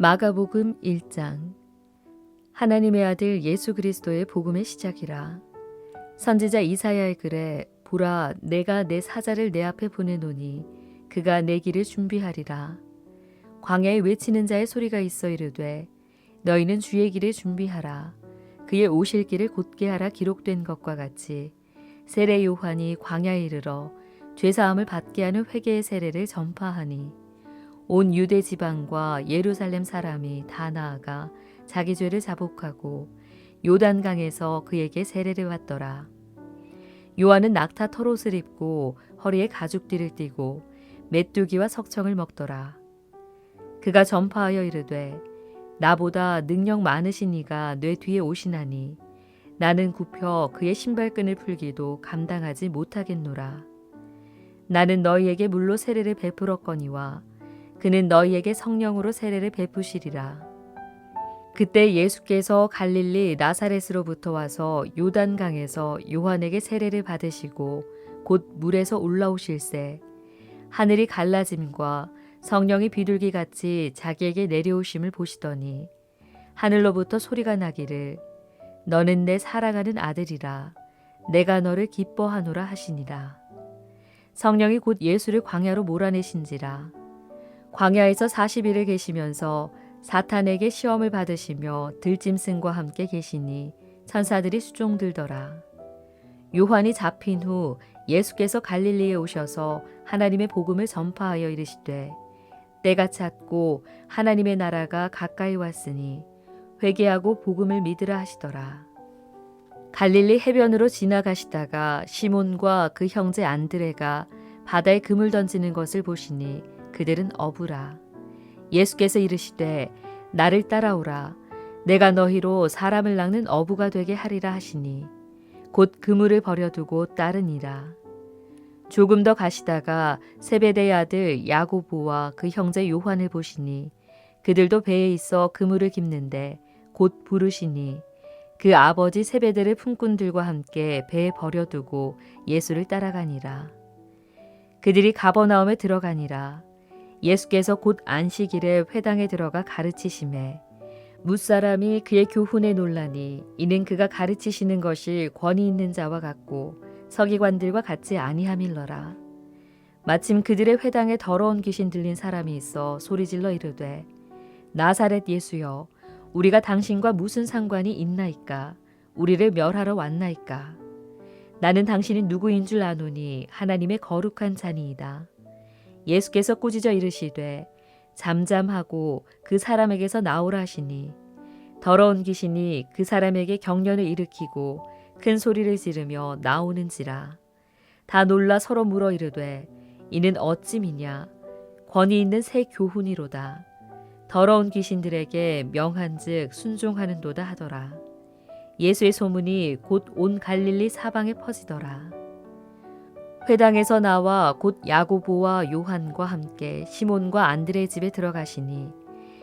마가복음 1장. 하나님의 아들 예수 그리스도의 복음의 시작이라. 선지자 이사야의 글에 보라, 내가 내 사자를 내 앞에 보내노니 그가 내 길을 준비하리라. 광야에 외치는 자의 소리가 있어 이르되 너희는 주의 길을 준비하라. 그의 오실 길을 곧게 하라. 기록된 것과 같이 세례 요한이 광야에 이르러 죄사함을 받게 하는 회개의 세례를 전파하니 온 유대 지방과 예루살렘 사람이 다 나아가 자기 죄를 자복하고 요단강에서 그에게 세례를 받더라. 요한은 낙타 털옷을 입고 허리에 가죽띠를 띠고 메뚜기와 석청을 먹더라. 그가 전파하여 이르되 나보다 능력 많으신 이가 내 뒤에 오시나니 나는 굽혀 그의 신발끈을 풀기도 감당하지 못하겠노라. 나는 너희에게 물로 세례를 베풀었거니와 그는 너희에게 성령으로 세례를 베푸시리라. 그때 예수께서 갈릴리 나사렛으로부터 와서 요단강에서 요한에게 세례를 받으시고 곧 물에서 올라오실새 하늘이 갈라짐과 성령이 비둘기같이 자기에게 내려오심을 보시더니 하늘로부터 소리가 나기를 너는 내 사랑하는 아들이라 내가 너를 기뻐하노라 하시니라. 성령이 곧 예수를 광야로 몰아내신지라. 광야에서 40일을 계시면서 사탄에게 시험을 받으시며 들짐승과 함께 계시니 천사들이 수종들더라. 요한이 잡힌 후 예수께서 갈릴리에 오셔서 하나님의 복음을 전파하여 이르시되 때가 찼고 하나님의 나라가 가까이 왔으니 회개하고 복음을 믿으라 하시더라. 갈릴리 해변으로 지나가시다가 시몬과 그 형제 안드레가 바다에 그물 던지는 것을 보시니 그들은 어부라. 예수께서 이르시되 나를 따라오라. 내가 너희로 사람을 낚는 어부가 되게 하리라 하시니 곧 그물을 버려두고 따르니라. 조금 더 가시다가 세베대의 아들 야고보와 그 형제 요한을 보시니 그들도 배에 있어 그물을 깁는데 곧 부르시니 그 아버지 세베대를 품꾼들과 함께 배에 버려두고 예수를 따라가니라. 그들이 가버나움에 들어가니라. 예수께서 곧 안식일에 회당에 들어가 가르치시매 뭇사람이 그의 교훈에 놀라니 이는 그가 가르치시는 것이 권위 있는 자와 같고 서기관들과 같이 아니함일러라. 마침 그들의 회당에 더러운 귀신 들린 사람이 있어 소리질러 이르되 나사렛 예수여 우리가 당신과 무슨 상관이 있나이까? 우리를 멸하러 왔나이까? 나는 당신이 누구인 줄 아노니 하나님의 거룩한 자니이다. 예수께서 꾸짖어 이르시되 잠잠하고 그 사람에게서 나오라 하시니 더러운 귀신이 그 사람에게 경련을 일으키고 큰 소리를 지르며 나오는지라. 다 놀라 서로 물어 이르되 이는 어찌미냐? 권위 있는 새 교훈이로다. 더러운 귀신들에게 명한즉 순종하는도다 하더라. 예수의 소문이 곧 온 갈릴리 사방에 퍼지더라. 회당에서 나와 곧 야고보와 요한과 함께 시몬과 안드레의 집에 들어가시니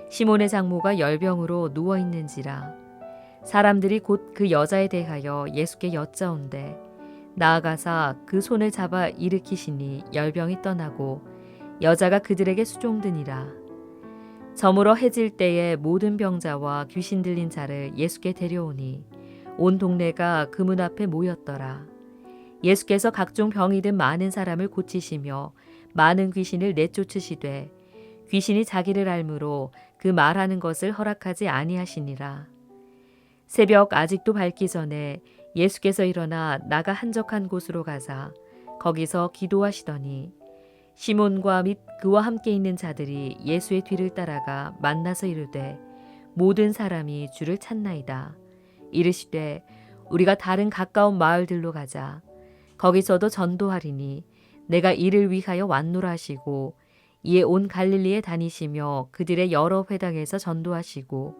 시몬의 장모가 열병으로 누워 있는지라. 사람들이 곧 그 여자에 대하여 예수께 여짜온대 나아가사 그 손을 잡아 일으키시니 열병이 떠나고 여자가 그들에게 수종드니라. 저물어 해질 때에 모든 병자와 귀신 들린 자를 예수께 데려오니 온 동네가 그 문 앞에 모였더라. 예수께서 각종 병이 든 많은 사람을 고치시며 많은 귀신을 내쫓으시되 귀신이 자기를 알므로 그 말하는 것을 허락하지 아니하시니라. 새벽 아직도 밝기 전에 예수께서 일어나 나가 한적한 곳으로 가사 거기서 기도하시더니 시몬과 및 그와 함께 있는 자들이 예수의 뒤를 따라가 만나서 이르되 모든 사람이 주를 찾나이다. 이르시되 우리가 다른 가까운 마을들로 가자. 거기서도 전도하리니 내가 이를 위하여 왔노라 하시고 이에 온 갈릴리에 다니시며 그들의 여러 회당에서 전도하시고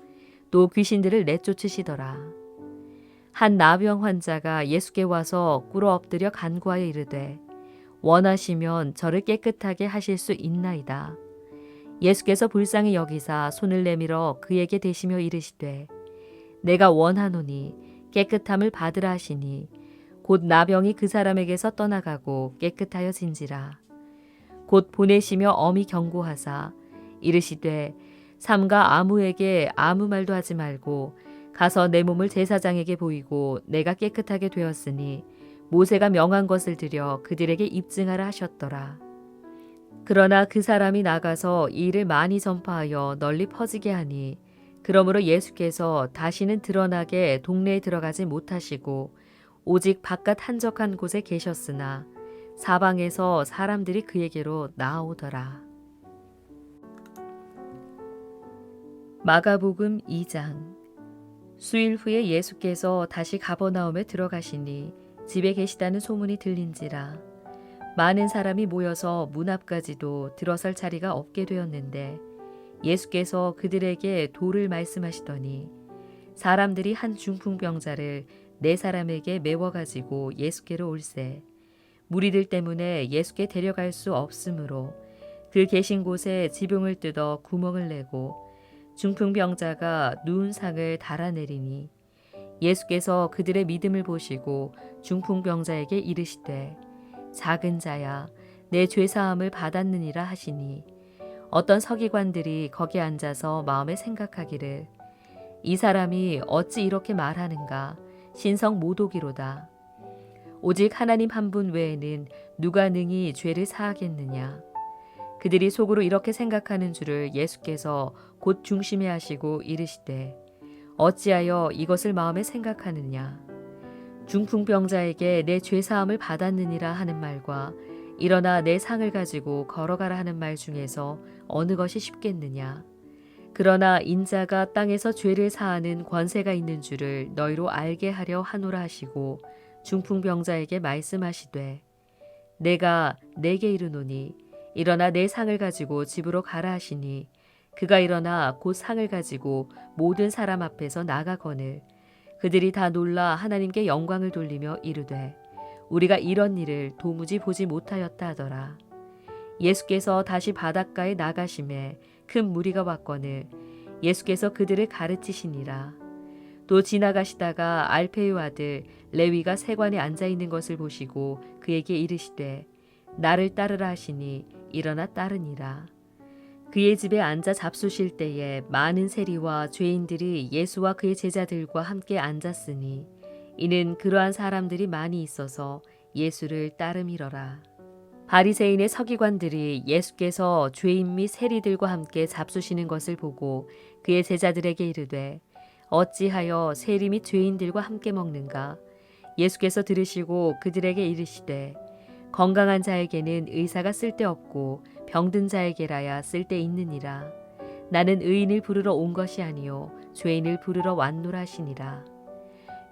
또 귀신들을 내쫓으시더라. 한 나병 환자가 예수께 와서 꿇어 엎드려 간구하여 이르되 원하시면 저를 깨끗하게 하실 수 있나이다. 예수께서 불쌍히 여기사 손을 내밀어 그에게 대시며 이르시되 내가 원하노니 깨끗함을 받으라 하시니 곧 나병이 그 사람에게서 떠나가고 깨끗하여진지라. 곧 보내시며 엄히 경고하사 이르시되 삼가 아무에게 아무 말도 하지 말고 가서 내 몸을 제사장에게 보이고 내가 깨끗하게 되었으니 모세가 명한 것을 드려 그들에게 입증하라 하셨더라. 그러나 그 사람이 나가서 이 일을 많이 전파하여 널리 퍼지게 하니 그러므로 예수께서 다시는 드러나게 동네에 들어가지 못하시고 오직 바깥 한적한 곳에 계셨으나 사방에서 사람들이 그에게로 나아오더라. 마가복음 2장. 수일 후에 예수께서 다시 가버나움에 들어가시니 집에 계시다는 소문이 들린지라. 많은 사람이 모여서 문 앞까지도 들어설 자리가 없게 되었는데 예수께서 그들에게 도를 말씀하시더니 사람들이 한 중풍병자를 4사람에게 메워가지고 예수께로 올세 무리들 때문에 예수께 데려갈 수 없으므로 그 계신 곳에 지붕을 뜯어 구멍을 내고 중풍병자가 누운 상을 달아내리니 예수께서 그들의 믿음을 보시고 중풍병자에게 이르시되 작은 자야 내 죄사함을 받았느니라 하시니 어떤 서기관들이 거기 앉아서 마음에 생각하기를 이 사람이 어찌 이렇게 말하는가 신성 모독이로다. 오직 하나님 한 분 외에는 누가 능히 죄를 사하겠느냐. 그들이 속으로 이렇게 생각하는 줄을 예수께서 곧 중심에 하시고 이르시되 어찌하여 이것을 마음에 생각하느냐. 중풍병자에게 내 죄사함을 받았느니라 하는 말과 일어나 내 상을 가지고 걸어가라 하는 말 중에서 어느 것이 쉽겠느냐. 그러나 인자가 땅에서 죄를 사하는 권세가 있는 줄을 너희로 알게 하려 하노라 하시고 중풍병자에게 말씀하시되 내가 내게 이르노니 일어나 내 상을 가지고 집으로 가라 하시니 그가 일어나 곧 상을 가지고 모든 사람 앞에서 나가거늘 그들이 다 놀라 하나님께 영광을 돌리며 이르되 우리가 이런 일을 도무지 보지 못하였다 하더라. 예수께서 다시 바닷가에 나가심에 큰 무리가 왔거늘 예수께서 그들을 가르치시니라. 또 지나가시다가 알페의 아들 레위가 세관에 앉아 있는 것을 보시고 그에게 이르시되 나를 따르라 하시니 일어나 따르니라. 그의 집에 앉아 잡수실 때에 많은 세리와 죄인들이 예수와 그의 제자들과 함께 앉았으니 이는 그러한 사람들이 많이 있어서 예수를 따름이러라. 바리새인의 서기관들이 예수께서 죄인 및 세리들과 함께 잡수시는 것을 보고 그의 제자들에게 이르되 어찌하여 세리 및 죄인들과 함께 먹는가. 예수께서 들으시고 그들에게 이르시되 건강한 자에게는 의사가 쓸데없고 병든 자에게라야 쓸데있느니라. 나는 의인을 부르러 온 것이 아니요 죄인을 부르러 왔노라 하시니라.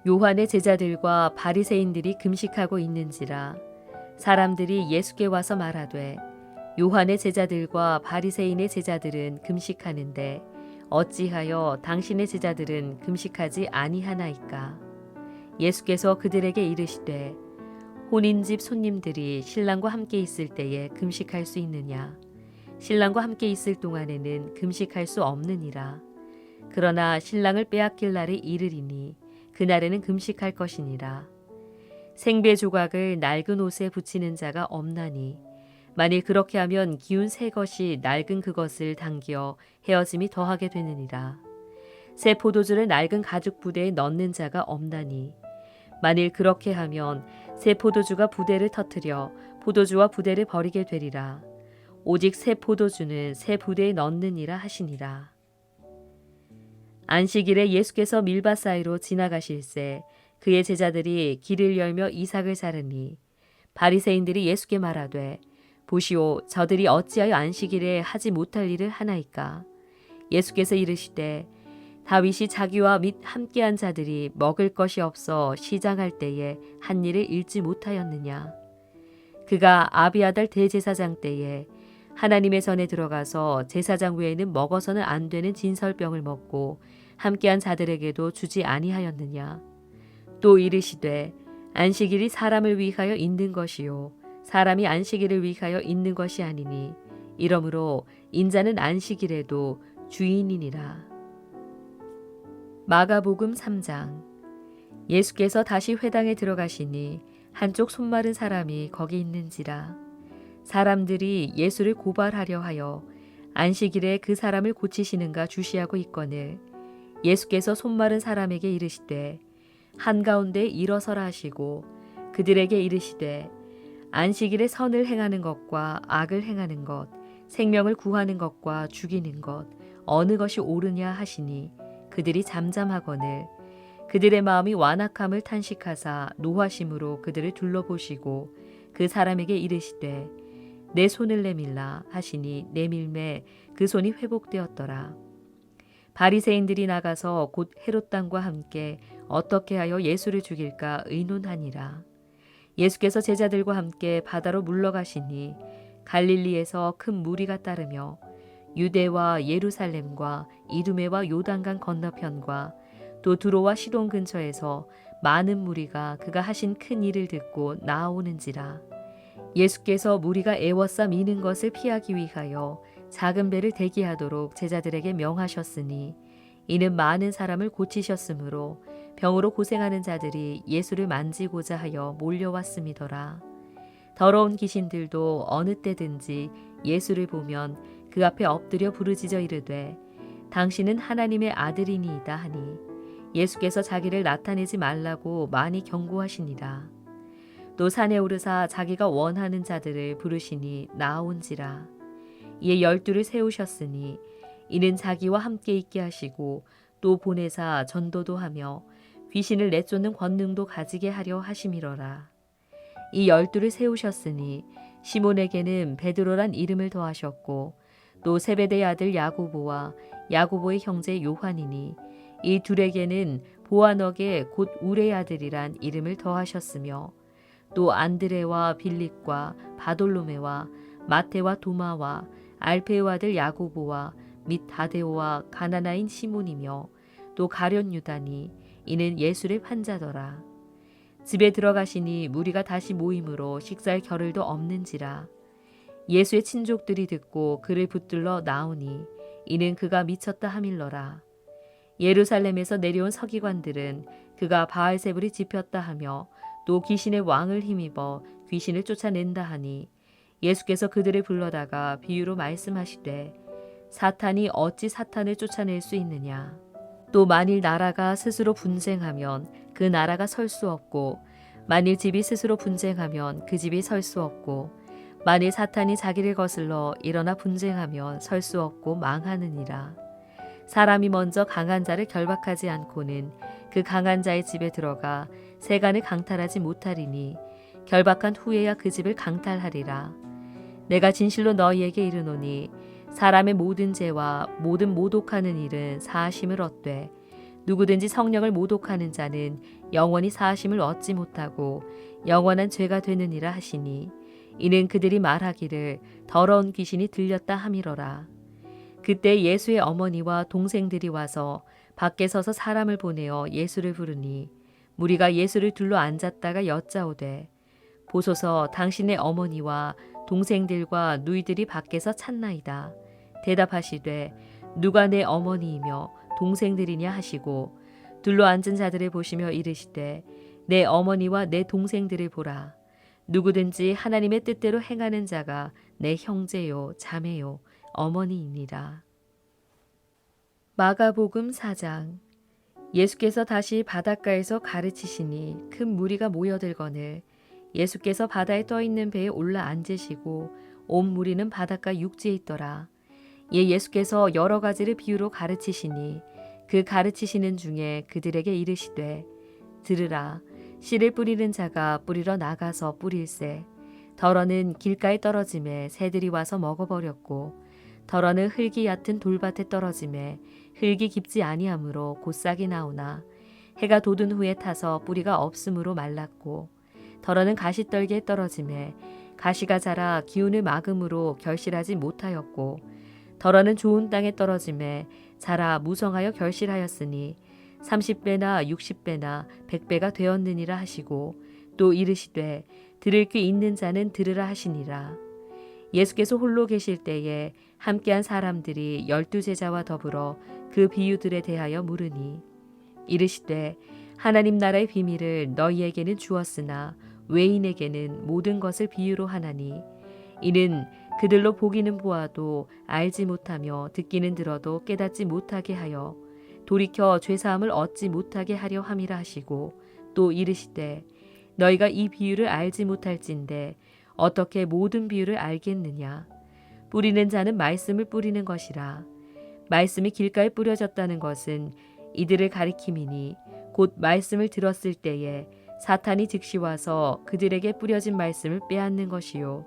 요한의 제자들과 바리새인들이 금식하고 있는지라. 사람들이 예수께 와서 말하되 요한의 제자들과 바리새인의 제자들은 금식하는데 어찌하여 당신의 제자들은 금식하지 아니하나이까. 예수께서 그들에게 이르시되 혼인집 손님들이 신랑과 함께 있을 때에 금식할 수 있느냐. 신랑과 함께 있을 동안에는 금식할 수 없느니라. 그러나 신랑을 빼앗길 날이 이르리니 그날에는 금식할 것이니라. 생배 조각을 낡은 옷에 붙이는 자가 없나니 만일 그렇게 하면 기운 새 것이 낡은 그것을 당겨 헤어짐이 더하게 되느니라. 새 포도주를 낡은 가죽 부대에 넣는 자가 없나니 만일 그렇게 하면 새 포도주가 부대를 터뜨려 포도주와 부대를 버리게 되리라. 오직 새 포도주는 새 부대에 넣느니라 하시니라. 안식일에 예수께서 밀밭 사이로 지나가실새 그의 제자들이 길을 열며 이삭을 자르니 바리새인들이 예수께 말하되 보시오 저들이 어찌하여 안식일에 하지 못할 일을 하나이까. 예수께서 이르시되 다윗이 자기와 및 함께한 자들이 먹을 것이 없어 시장할 때에 한 일을 잃지 못하였느냐. 그가 아비아달 대제사장 때에 하나님의 전에 들어가서 제사장 외에는 먹어서는 안 되는 진설병을 먹고 함께한 자들에게도 주지 아니하였느냐. 또 이르시되 안식일이 사람을 위하여 있는 것이요 사람이 안식일을 위하여 있는 것이 아니니 이러므로 인자는 안식일에도 주인이니라. 마가복음 3장. 예수께서 다시 회당에 들어가시니 한쪽 손마른 사람이 거기 있는지라. 사람들이 예수를 고발하려 하여 안식일에 그 사람을 고치시는가 주시하고 있거늘 예수께서 손마른 사람에게 이르시되 한가운데 일어서라 하시고 그들에게 이르시되 안식일에 선을 행하는 것과 악을 행하는 것 생명을 구하는 것과 죽이는 것 어느 것이 옳으냐 하시니 그들이 잠잠하거늘 그들의 마음이 완악함을 탄식하사 노하심으로 그들을 둘러보시고 그 사람에게 이르시되 내 손을 내밀라 하시니 내밀매 그 손이 회복되었더라. 바리새인들이 나가서 곧 헤롯 당과 함께 어떻게 하여 예수를 죽일까 의논하니라. 예수께서 제자들과 함께 바다로 물러가시니 갈릴리에서 큰 무리가 따르며 유대와 예루살렘과 이두메와 요단강 건너편과 또 두로와 시돈 근처에서 많은 무리가 그가 하신 큰 일을 듣고 나아오는지라. 예수께서 무리가 애워싸 미는 것을 피하기 위하여 작은 배를 대기하도록 제자들에게 명하셨으니 이는 많은 사람을 고치셨으므로 병으로 고생하는 자들이 예수를 만지고자 하여 몰려왔음이더라. 더러운 귀신들도 어느 때든지 예수를 보면 그 앞에 엎드려 부르짖어 이르되 당신은 하나님의 아들이니이다 하니 예수께서 자기를 나타내지 말라고 많이 경고하시니라. 또 산에 오르사 자기가 원하는 자들을 부르시니 나아온지라. 이에 12를 세우셨으니 이는 자기와 함께 있게 하시고 또 보내사 전도도 하며 귀신을 내쫓는 권능도 가지게 하려 하심이러라. 이 12를 세우셨으니 시몬에게는 베드로란 이름을 더하셨고 또 세베대의 아들 야고보와 야고보의 형제 요한이니 이 둘에게는 보아너게 곧 우레의 아들이란 이름을 더하셨으며 또 안드레와 빌립과 바돌로메와 마테와 도마와 알페의 아들 야고보와 및 다데오와 가나나인 시몬이며 또 가룟 유다니 이는 예수의 환자더라. 집에 들어가시니 무리가 다시 모임으로 식사할 겨를도 없는지라. 예수의 친족들이 듣고 그를 붙들러 나오니 이는 그가 미쳤다 하밀러라. 예루살렘에서 내려온 서기관들은 그가 바알세불이 집혔다 하며 또 귀신의 왕을 힘입어 귀신을 쫓아낸다 하니 예수께서 그들을 불러다가 비유로 말씀하시되 사탄이 어찌 사탄을 쫓아낼 수 있느냐. 또 만일 나라가 스스로 분쟁하면 그 나라가 설 수 없고 만일 집이 스스로 분쟁하면 그 집이 설 수 없고 만일 사탄이 자기를 거슬러 일어나 분쟁하면 설 수 없고 망하느니라. 사람이 먼저 강한 자를 결박하지 않고는 그 강한 자의 집에 들어가 세간을 강탈하지 못하리니 결박한 후에야 그 집을 강탈하리라. 내가 진실로 너희에게 이르노니 사람의 모든 죄와 모든 모독하는 일은 사하심을 얻되 누구든지 성령을 모독하는 자는 영원히 사하심을 얻지 못하고 영원한 죄가 되느니라 하시니 이는 그들이 말하기를 더러운 귀신이 들렸다 함이러라. 그때 예수의 어머니와 동생들이 와서 밖에 서서 사람을 보내어 예수를 부르니 무리가 예수를 둘러 앉았다가 여짜오되 보소서 당신의 어머니와 동생들과 누이들이 밖에서 찾나이다. 대답하시되 누가 내 어머니이며 동생들이냐 하시고 둘러 앉은 자들을 보시며 이르시되 내 어머니와 내 동생들을 보라. 누구든지 하나님의 뜻대로 행하는 자가 내 형제요 자매요 어머니이니라. 마가복음 4장. 예수께서 다시 바닷가에서 가르치시니 큰 무리가 모여들거늘 예수께서 바다에 떠있는 배에 올라 앉으시고 온 무리는 바닷가 육지에 있더라. 예, 예수께서 여러 가지를 비유로 가르치시니 그 가르치시는 중에 그들에게 이르시되 들으라. 씨를 뿌리는 자가 뿌리러 나가서 뿌릴새 덜어는 길가에 떨어짐에 새들이 와서 먹어버렸고 덜어는 흙이 얕은 돌밭에 떨어짐에 흙이 깊지 아니하므로 곧 싹이 나오나 해가 돋은 후에 타서 뿌리가 없으므로 말랐고 덜어는 가시떨기에 떨어짐에 가시가 자라 기운을 막음으로 결실하지 못하였고 덜어는 좋은 땅에 떨어짐에 자라 무성하여 결실하였으니 30배나 60배나 100배가 되었느니라 하시고 또 이르시되 들을 귀 있는 자는 들으라 하시니라. 예수께서 홀로 계실 때에 함께한 사람들이 12제자와 더불어 그 비유들에 대하여 물으니 이르시되 하나님 나라의 비밀을 너희에게는 주었으나 외인에게는 모든 것을 비유로 하나니 이는 그들로 보기는 보아도 알지 못하며 듣기는 들어도 깨닫지 못하게 하여 돌이켜 죄사함을 얻지 못하게 하려 함이라 하시고 또 이르시되 너희가 이 비유를 알지 못할진대 어떻게 모든 비유를 알겠느냐. 뿌리는 자는 말씀을 뿌리는 것이라. 말씀이 길가에 뿌려졌다는 것은 이들을 가리킴이니 곧 말씀을 들었을 때에 사탄이 즉시 와서 그들에게 뿌려진 말씀을 빼앗는 것이요.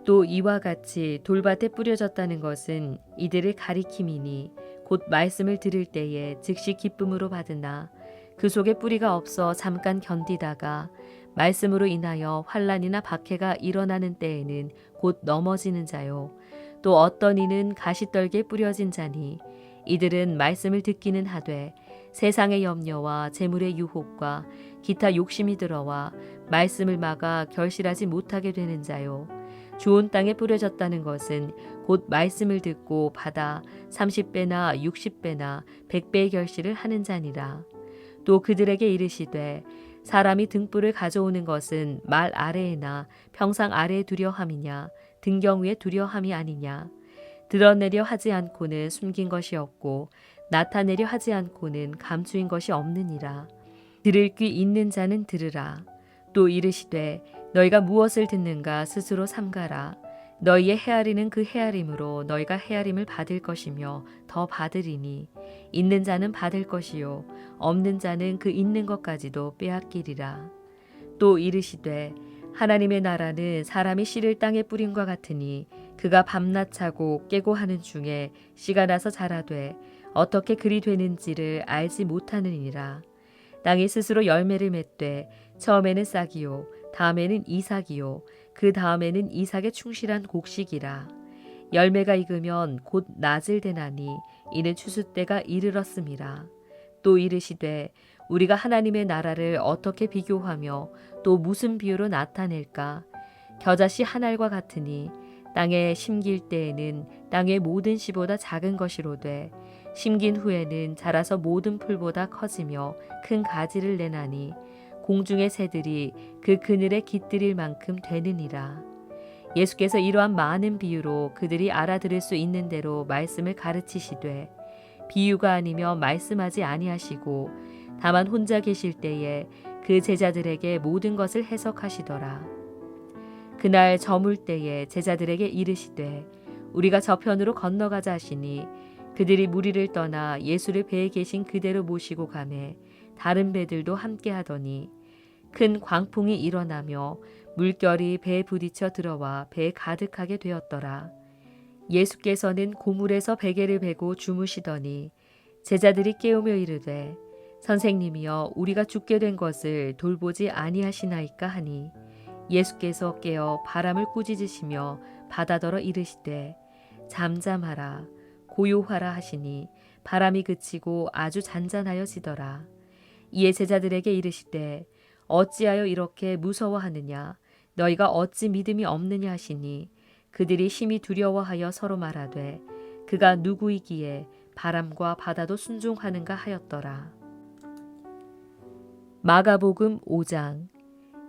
또 이와 같이 돌밭에 뿌려졌다는 것은 이들을 가리킴이니 곧 말씀을 들을 때에 즉시 기쁨으로 받으나 그 속에 뿌리가 없어 잠깐 견디다가 말씀으로 인하여 환난이나 박해가 일어나는 때에는 곧 넘어지는 자요. 또 어떤 이는 가시떨기에 뿌려진 자니 이들은 말씀을 듣기는 하되 세상의 염려와 재물의 유혹과 기타 욕심이 들어와 말씀을 막아 결실하지 못하게 되는 자요. 좋은 땅에 뿌려졌다는 것은 곧 말씀을 듣고 받아 30배나 60배나 100배의 결실을 하는 자니라. 또 그들에게 이르시되 사람이 등불을 가져오는 것은 말 아래에나 평상 아래에 두려 함이냐 등경 위에 두려 함이 아니냐. 드러내려 하지 않고는 숨긴 것이 없고 나타내려 하지 않고는 감추인 것이 없느니라. 들을 귀 있는 자는 들으라. 또 이르시되 너희가 무엇을 듣는가 스스로 삼가라. 너희의 헤아리는 그 헤아림으로 너희가 헤아림을 받을 것이며 더 받으리니 있는 자는 받을 것이요 없는 자는 그 있는 것까지도 빼앗기리라. 또 이르시되 하나님의 나라는 사람이 씨를 땅에 뿌림과 같으니 그가 밤낮 자고 깨고 하는 중에 씨가 나서 자라되 어떻게 그리 되는지를 알지 못하느니라. 땅이 스스로 열매를 맺되 처음에는 싹이요 다음에는 이삭이요 그 다음에는 이삭의 충실한 곡식이라. 열매가 익으면 곧 낮을 대나니 이는 추수 때가 이르렀음이라. 또 이르시되 우리가 하나님의 나라를 어떻게 비교하며 또 무슨 비유로 나타낼까. 겨자씨 한 알과 같으니 땅에 심길 때에는 땅의 모든 씨보다 작은 것이로되 심긴 후에는 자라서 모든 풀보다 커지며 큰 가지를 내나니 공중의 새들이 그 그늘에 깃들일 만큼 되느니라. 예수께서 이러한 많은 비유로 그들이 알아들을 수 있는 대로 말씀을 가르치시되 비유가 아니며 말씀하지 아니하시고 다만 혼자 계실 때에 그 제자들에게 모든 것을 해석하시더라. 그날 저물 때에 제자들에게 이르시되 우리가 저편으로 건너가자 하시니 그들이 무리를 떠나 예수를 배에 계신 그대로 모시고 가매 다른 배들도 함께 하더니 큰 광풍이 일어나며 물결이 배에 부딪혀 들어와 배에 가득하게 되었더라. 예수께서는 고물에서 베개를 베고 주무시더니 제자들이 깨우며 이르되 선생님이여 우리가 죽게 된 것을 돌보지 아니하시나이까 하니 예수께서 깨어 바람을 꾸짖으시며 바다더러 이르시되 잠잠하라 고요하라 하시니 바람이 그치고 아주 잔잔하여지더라. 이에 제자들에게 이르시되 어찌하여 이렇게 무서워하느냐 너희가 어찌 믿음이 없느냐 하시니 그들이 심히 두려워하여 서로 말하되 그가 누구이기에 바람과 바다도 순종하는가 하였더라. 마가복음 5장.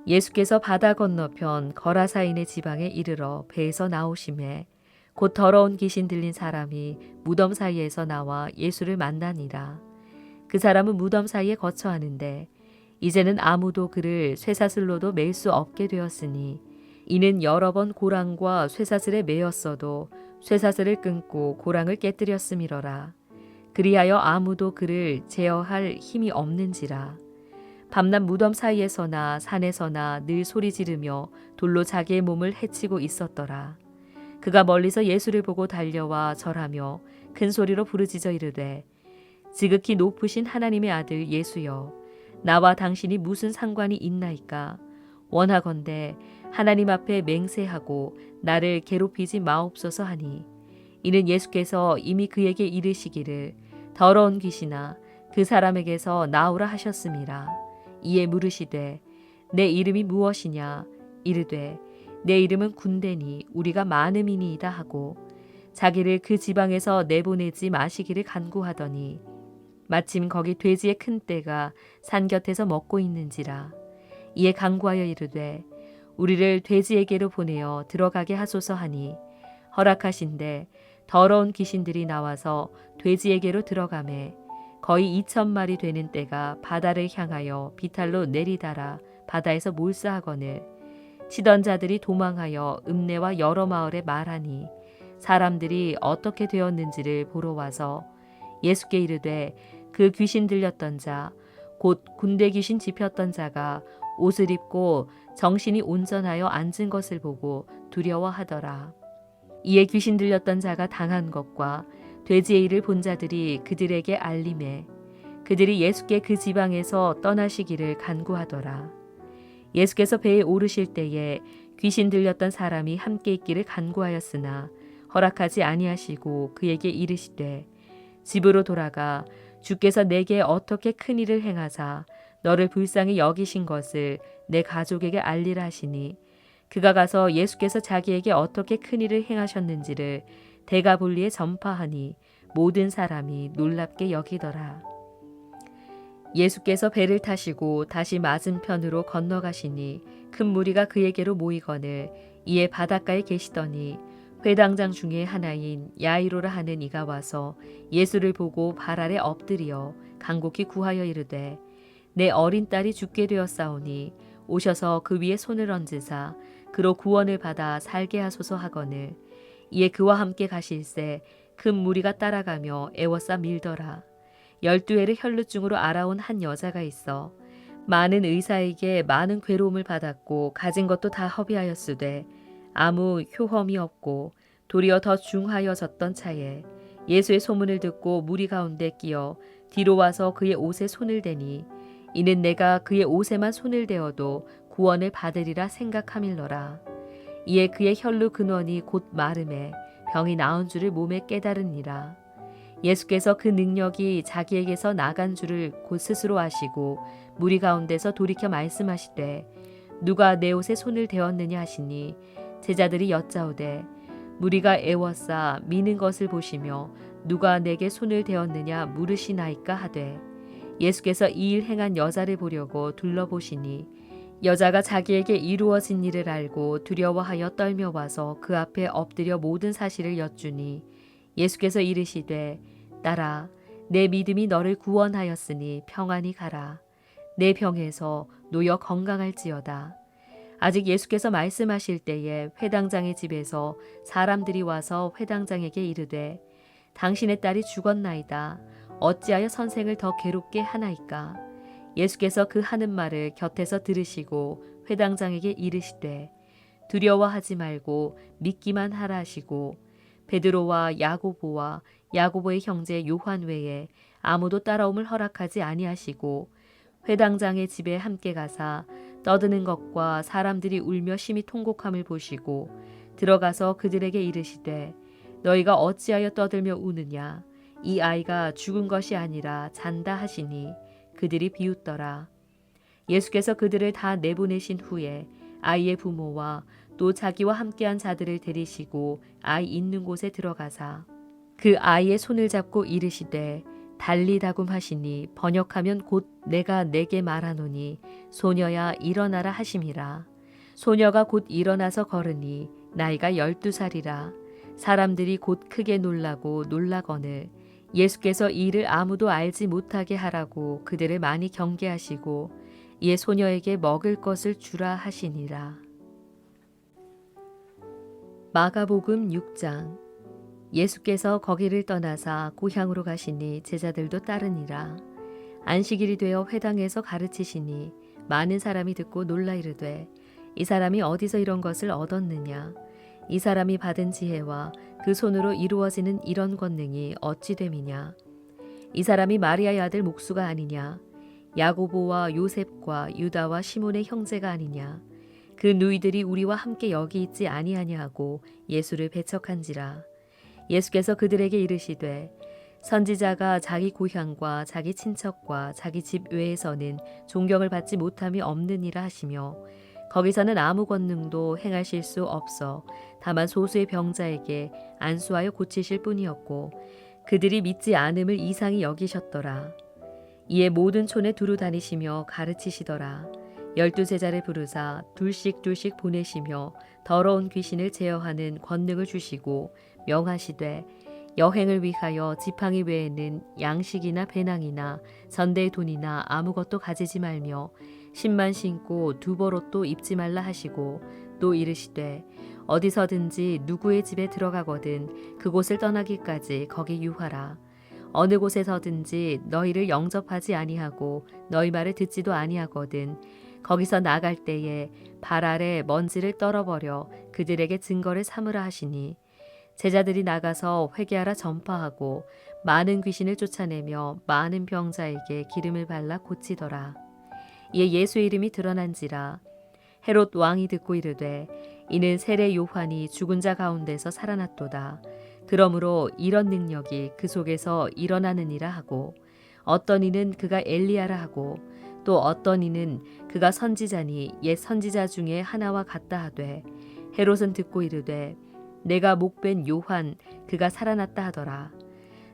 예수께서 바다 건너편 거라사인의 지방에 이르러 배에서 나오심에 곧 더러운 귀신 들린 사람이 무덤 사이에서 나와 예수를 만나니라. 그 사람은 무덤 사이에 거처하는데 이제는 아무도 그를 쇠사슬로도 맬 수 없게 되었으니 이는 여러 번 고랑과 쇠사슬에 매였어도 쇠사슬을 끊고 고랑을 깨뜨렸음이러라. 그리하여 아무도 그를 제어할 힘이 없는지라. 밤낮 무덤 사이에서나 산에서나 늘 소리 지르며 돌로 자기의 몸을 해치고 있었더라. 그가 멀리서 예수를 보고 달려와 절하며 큰 소리로 부르짖어 이르되 지극히 높으신 하나님의 아들 예수여 나와 당신이 무슨 상관이 있나이까. 원하건대 하나님 앞에 맹세하고 나를 괴롭히지 마옵소서 하니 이는 예수께서 이미 그에게 이르시기를 더러운 귀신아 그 사람에게서 나오라 하셨음이라. 이에 물으시되 내 이름이 무엇이냐. 이르되 내 이름은 군대니 우리가 많음이니이다 하고 자기를 그 지방에서 내보내지 마시기를 간구하더니 마침 거기 돼지의 큰 떼가 산 곁에서 먹고 있는지라. 이에 간구하여 이르되 우리를 돼지에게로 보내어 들어가게 하소서 하니 허락하신대 더러운 귀신들이 나와서 돼지에게로 들어가매 거의 2,000마리 되는 떼가 바다를 향하여 비탈로 내리달아 바다에서 몰사하거늘 치던 자들이 도망하여 읍내와 여러 마을에 말하니 사람들이 어떻게 되었는지를 보러 와서 예수께 이르되 그 귀신 들렸던 자 곧 군대 귀신 집혔던 자가 옷을 입고 정신이 온전하여 앉은 것을 보고 두려워하더라. 이에 귀신 들렸던 자가 당한 것과 돼지의 일을 본 자들이 그들에게 알림해 그들이 예수께 그 지방에서 떠나시기를 간구하더라. 예수께서 배에 오르실 때에 귀신 들렸던 사람이 함께 있기를 간구하였으나 허락하지 아니하시고 그에게 이르시되 집으로 돌아가 주께서 내게 어떻게 큰 일을 행하사 너를 불쌍히 여기신 것을 내 가족에게 알리라 하시니 그가 가서 예수께서 자기에게 어떻게 큰 일을 행하셨는지를 데가볼리에 전파하니 모든 사람이 놀랍게 여기더라. 예수께서 배를 타시고 다시 맞은편으로 건너가시니 큰 무리가 그에게로 모이거늘 이에 바닷가에 계시더니 회당장 중에 하나인 야이로라 하는 이가 와서 예수를 보고 발 아래 엎드려 간곡히 구하여 이르되 내 어린 딸이 죽게 되었사오니 오셔서 그 위에 손을 얹으사 그로 구원을 받아 살게 하소서 하거늘 이에 그와 함께 가실새 큰 무리가 따라가며 애워싸 밀더라. 12해를 혈루증으로 알아온 한 여자가 있어 많은 의사에게 많은 괴로움을 받았고 가진 것도 다 허비하였으되 아무 효험이 없고 도리어 더 중하여졌던 차에 예수의 소문을 듣고 무리 가운데 끼어 뒤로 와서 그의 옷에 손을 대니 이는 내가 그의 옷에만 손을 대어도 구원을 받으리라 생각함일러라. 이에 그의 혈루 근원이 곧 마름에 병이 나은 줄을 몸에 깨달으니라. 예수께서 그 능력이 자기에게서 나간 줄을 곧 스스로 아시고 무리 가운데서 돌이켜 말씀하시되 누가 내 옷에 손을 대었느냐 하시니 제자들이 여짜오되 무리가 애워싸 미는 것을 보시며 누가 내게 손을 대었느냐 물으시나이까 하되 예수께서 이 일 행한 여자를 보려고 둘러보시니 여자가 자기에게 이루어진 일을 알고 두려워하여 떨며 와서 그 앞에 엎드려 모든 사실을 여쭈니 예수께서 이르시되 딸아 내 믿음이 너를 구원하였으니 평안히 가라. 내 병에서 놓여 건강할지어다. 아직 예수께서 말씀하실 때에 회당장의 집에서 사람들이 와서 회당장에게 이르되 당신의 딸이 죽었나이다. 어찌하여 선생을 더 괴롭게 하나이까? 예수께서 그 하는 말을 곁에서 들으시고 회당장에게 이르시되 두려워하지 말고 믿기만 하라 하시고 베드로와 야고보와 야고보의 형제 요한 외에 아무도 따라옴을 허락하지 아니하시고 회당장의 집에 함께 가사 떠드는 것과 사람들이 울며 심히 통곡함을 보시고 들어가서 그들에게 이르시되 너희가 어찌하여 떠들며 우느냐 이 아이가 죽은 것이 아니라 잔다 하시니 그들이 비웃더라. 예수께서 그들을 다 내보내신 후에 아이의 부모와 또 자기와 함께한 자들을 데리시고 아이 있는 곳에 들어가사 그 아이의 손을 잡고 이르시되 달리다굼 하시니 번역하면 곧 내가 내게 말하노니 소녀야 일어나라 하심이라. 소녀가 곧 일어나서 걸으니 나이가 12살이라. 사람들이 곧 크게 놀라고 놀라거늘 예수께서 이 일을 아무도 알지 못하게 하라고 그들을 많이 경계하시고 이에 소녀에게 먹을 것을 주라 하시니라. 마가복음 6장. 예수께서 거기를 떠나사 고향으로 가시니 제자들도 따르니라. 안식일이 되어 회당에서 가르치시니 많은 사람이 듣고 놀라 이르되 이 사람이 어디서 이런 것을 얻었느냐? 이 사람이 받은 지혜와 그 손으로 이루어지는 이런 권능이 어찌 됨이냐? 이 사람이 마리아의 아들 목수가 아니냐? 야고보와 요셉과 유다와 시몬의 형제가 아니냐? 그 누이들이 우리와 함께 여기 있지 아니하냐 하고 예수를 배척한지라. 예수께서 그들에게 이르시되 선지자가 자기 고향과 자기 친척과 자기 집 외에서는 존경을 받지 못함이 없느니라 하시며 거기서는 아무 권능도 행하실 수 없어 다만 소수의 병자에게 안수하여 고치실 뿐이었고 그들이 믿지 않음을 이상히 여기셨더라. 이에 모든 촌에 두루 다니시며 가르치시더라. 12 제자를 부르사 둘씩 둘씩 보내시며 더러운 귀신을 제어하는 권능을 주시고 명하시되 여행을 위하여 지팡이 외에는 양식이나 배낭이나 전대의 돈이나 아무것도 가지지 말며 신만 신고 두벌옷도 입지 말라 하시고 또 이르시되 어디서든지 누구의 집에 들어가거든 그곳을 떠나기까지 거기 유하라. 어느 곳에서든지 너희를 영접하지 아니하고 너희 말을 듣지도 아니하거든 거기서 나갈 때에 발 아래 먼지를 떨어버려 그들에게 증거를 삼으라 하시니 제자들이 나가서 회개하라 전파하고 많은 귀신을 쫓아내며 많은 병자에게 기름을 발라 고치더라. 이에 예수의 이름이 드러난지라. 헤롯 왕이 듣고 이르되 이는 세례 요한이 죽은 자 가운데서 살아났도다. 그러므로 이런 능력이 그 속에서 일어나느니라 하고 어떤 이는 그가 엘리야라 하고 또 어떤 이는 그가 선지자니 옛 선지자 중에 하나와 같다 하되 헤롯은 듣고 이르되 내가 목벤 요한 그가 살아났다 하더라.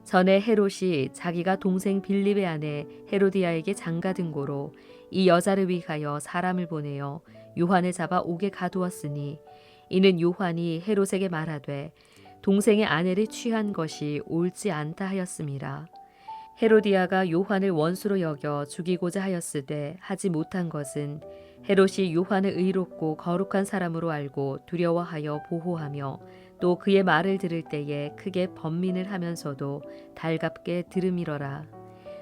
전에 헤롯이 자기가 동생 빌립의 아내 헤로디아에게 장가든 고로 이 여자를 위하여 사람을 보내어 요한을 잡아 옥에 가두었으니 이는 요한이 헤롯에게 말하되 동생의 아내를 취한 것이 옳지 않다 하였음이라. 헤로디아가 요한을 원수로 여겨 죽이고자 하였으되 하지 못한 것은 헤롯이 요한을 의롭고 거룩한 사람으로 알고 두려워하여 보호하며 또 그의 말을 들을 때에 크게 번민을 하면서도 달갑게 들음이러라.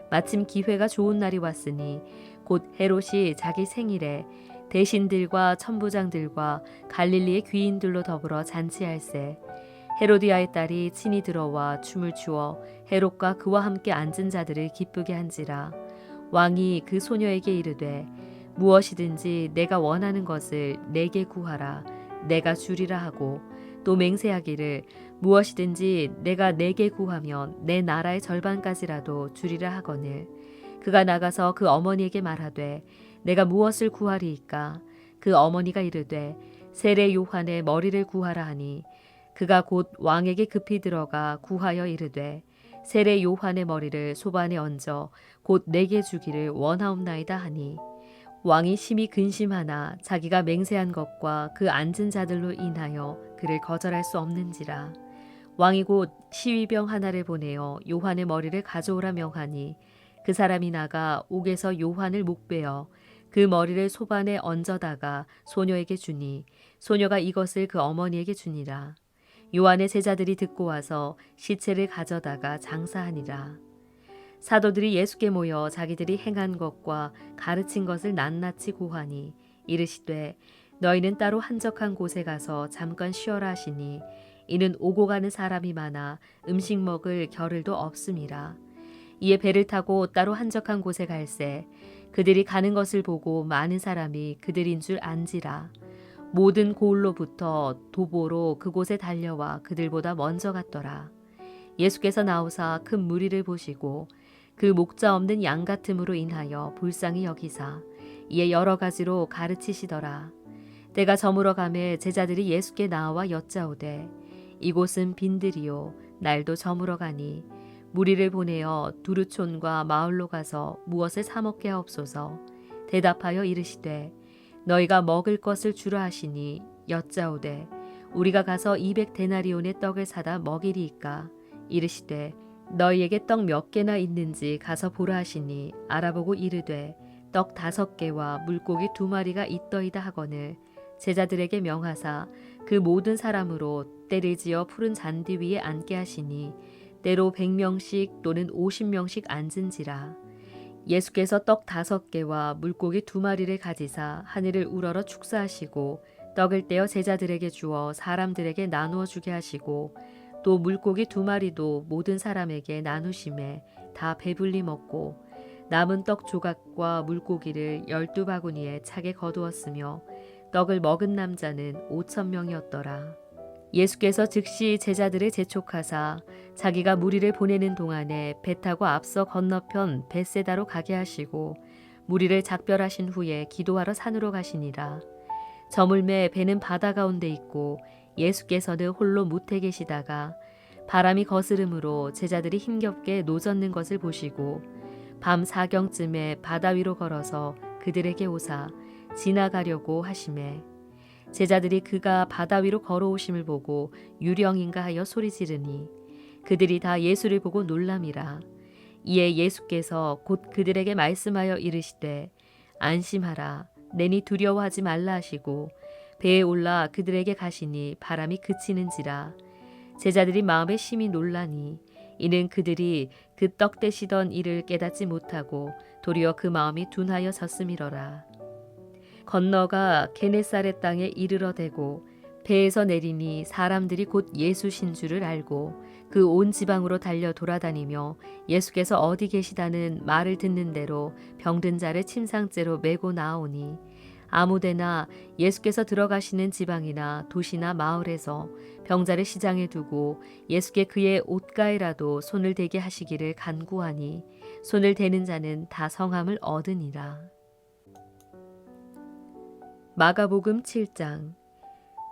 마침 기회가 좋은 날이 왔으니 곧 헤롯이 자기 생일에 대신들과 천부장들과 갈릴리의 귀인들로 더불어 잔치할세. 헤로디아의 딸이 친히 들어와 춤을 추어 헤롯과 그와 함께 앉은 자들을 기쁘게 한지라. 왕이 그 소녀에게 이르되 무엇이든지 내가 원하는 것을 내게 구하라. 내가 주리라 하고 또 맹세하기를 무엇이든지 내가 내게 구하면 내 나라의 절반까지라도 주리라 하거늘. 그가 나가서 그 어머니에게 말하되 내가 무엇을 구하리이까? 그 어머니가 이르되 세례 요한의 머리를 구하라 하니 그가 곧 왕에게 급히 들어가 구하여 이르되 세례 요한의 머리를 소반에 얹어 곧 내게 주기를 원하옵나이다 하니 왕이 심히 근심하나 자기가 맹세한 것과 그 앉은 자들로 인하여 그를 거절할 수 없는지라. 왕이 곧 시위병 하나를 보내어 요한의 머리를 가져오라 명하니 그 사람이 나가 옥에서 요한을 목베어 그 머리를 소반에 얹어다가 소녀에게 주니 소녀가 이것을 그 어머니에게 주니라. 요한의 제자들이 듣고 와서 시체를 가져다가 장사하니라. 사도들이 예수께 모여 자기들이 행한 것과 가르친 것을 낱낱이 고하니 이르시되 너희는 따로 한적한 곳에 가서 잠깐 쉬어라 하시니 이는 오고 가는 사람이 많아 음식 먹을 겨를도 없음이라. 이에 배를 타고 따로 한적한 곳에 갈새 그들이 가는 것을 보고 많은 사람이 그들인 줄 안지라. 모든 고을로부터 도보로 그곳에 달려와 그들보다 먼저 갔더라. 예수께서 나오사 큰 무리를 보시고 그 목자 없는 양 같음으로 인하여 불쌍히 여기사 이에 여러 가지로 가르치시더라. 때가 저물어 가매 제자들이 예수께 나와 여짜오되 이곳은 빈들이요 날도 저물어 가니 무리를 보내어 두루촌과 마을로 가서 무엇을 사 먹게 하옵소서. 대답하여 이르시되 너희가 먹을 것을 주라 하시니 여짜오되 우리가 가서 200데나리온의 떡을 사다 먹이리이까. 이르시되 너희에게 떡 몇 개나 있는지 가서 보라 하시니 알아보고 이르되 떡 5개와 물고기 2마리가 있더이다 하거늘. 제자들에게 명하사 그 모든 사람으로 때를 지어 푸른 잔디 위에 앉게 하시니 때로 100명씩 또는 50명씩 앉은지라. 예수께서 떡 5개와 물고기 2마리를 가지사 하늘을 우러러 축사하시고 떡을 떼어 제자들에게 주어 사람들에게 나누어 주게 하시고 또 물고기 2마리도 모든 사람에게 나누심에 다 배불리 먹고 남은 떡 조각과 물고기를 12바구니에 차게 거두었으며 떡을 먹은 남자는 5,000명이었더라. 예수께서 즉시 제자들을 재촉하사 자기가 무리를 보내는 동안에 배 타고 앞서 건너편 벳세다로 가게 하시고 무리를 작별하신 후에 기도하러 산으로 가시니라. 저물매 배는 바다 가운데 있고 예수께서는 홀로 무태 계시다가 바람이 거스름으로 제자들이 힘겹게 노젓는 것을 보시고 밤 4경쯤에 바다 위로 걸어서 그들에게 오사 지나가려고 하시매 제자들이 그가 바다 위로 걸어오심을 보고 유령인가 하여 소리 지르니 그들이 다 예수를 보고 놀람이라. 이에 예수께서 곧 그들에게 말씀하여 이르시되 안심하라 내니 두려워하지 말라 하시고 배에 올라 그들에게 가시니 바람이 그치는지라. 제자들이 마음에 심히 놀라니 이는 그들이 그 떡 떼시던 일을 깨닫지 못하고 도리어 그 마음이 둔하여 졌음이러라. 건너가 게네사렛 땅에 이르러대고 배에서 내리니 사람들이 곧 예수신 줄을 알고 그 온 지방으로 달려 돌아다니며 예수께서 어디 계시다는 말을 듣는 대로 병든 자를 침상째로 메고 나오니 아무데나 예수께서 들어가시는 지방이나 도시나 마을에서 병자를 시장에 두고 예수께 그의 옷가에라도 손을 대게 하시기를 간구하니 손을 대는 자는 다 성함을 얻으니라. 마가복음 7장.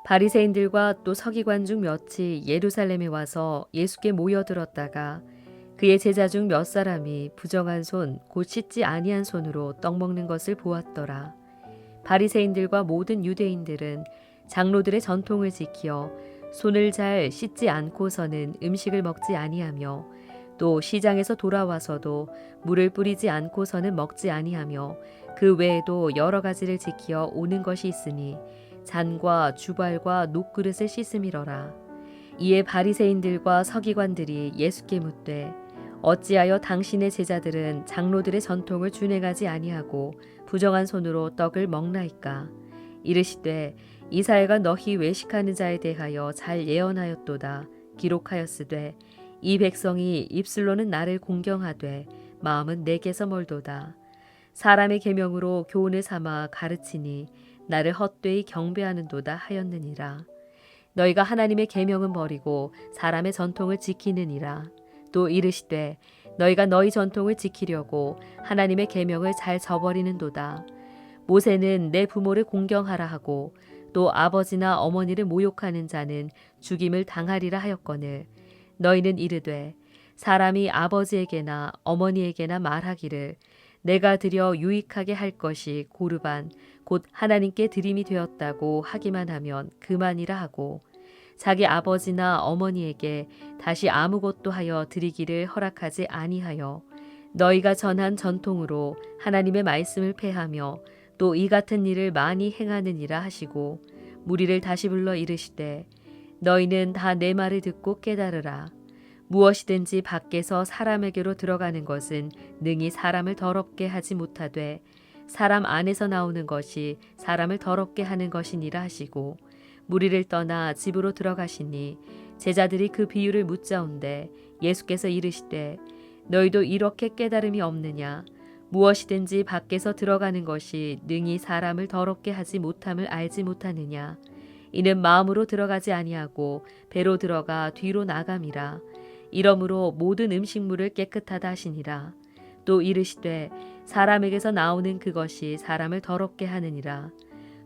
바리새인들과 또 서기관 중 몇이 예루살렘에 와서 예수께 모여들었다가 그의 제자 중 몇 사람이 부정한 손 곧 씻지 아니한 손으로 떡 먹는 것을 보았더라. 바리새인들과 모든 유대인들은 장로들의 전통을 지켜 손을 잘 씻지 않고서는 음식을 먹지 아니하며 또 시장에서 돌아와서도 물을 뿌리지 않고서는 먹지 아니하며 그 외에도 여러 가지를 지켜 오는 것이 있으니 잔과 주발과 녹그릇을 씻음이러라. 이에 바리새인들과 서기관들이 예수께 묻되 어찌하여 당신의 제자들은 장로들의 전통을 준행하지 아니하고 부정한 손으로 떡을 먹나이까? 이르시되 이사야가 너희 외식하는 자에 대하여 잘 예언하였도다. 기록하였으되 이 백성이 입술로는 나를 공경하되 마음은 내게서 멀도다. 사람의 계명으로 교훈을 삼아 가르치니 나를 헛되이 경배하는도다 하였느니라. 너희가 하나님의 계명은 버리고 사람의 전통을 지키느니라. 또 이르시되 너희가 너희 전통을 지키려고 하나님의 계명을 잘 저버리는도다. 모세는 내 부모를 공경하라 하고 또 아버지나 어머니를 모욕하는 자는 죽임을 당하리라 하였거늘 너희는 이르되 사람이 아버지에게나 어머니에게나 말하기를 내가 드려 유익하게 할 것이 고르반 곧 하나님께 드림이 되었다고 하기만 하면 그만이라 하고 자기 아버지나 어머니에게 다시 아무것도 하여 드리기를 허락하지 아니하여 너희가 전한 전통으로 하나님의 말씀을 폐하며 또 이 같은 일을 많이 행하느니라 하시고 무리를 다시 불러 이르시되 너희는 다 내 말을 듣고 깨달으라. 무엇이든지 밖에서 사람에게로 들어가는 것은 능히 사람을 더럽게 하지 못하되 사람 안에서 나오는 것이 사람을 더럽게 하는 것이니라 하시고 무리를 떠나 집으로 들어가시니 제자들이 그 비유를 묻자온데 예수께서 이르시되 너희도 이렇게 깨달음이 없느냐? 무엇이든지 밖에서 들어가는 것이 능히 사람을 더럽게 하지 못함을 알지 못하느냐? 이는 마음으로 들어가지 아니하고 배로 들어가 뒤로 나감이라. 이러므로 모든 음식물을 깨끗하다 하시니라. 또 이르시되 사람에게서 나오는 그것이 사람을 더럽게 하느니라.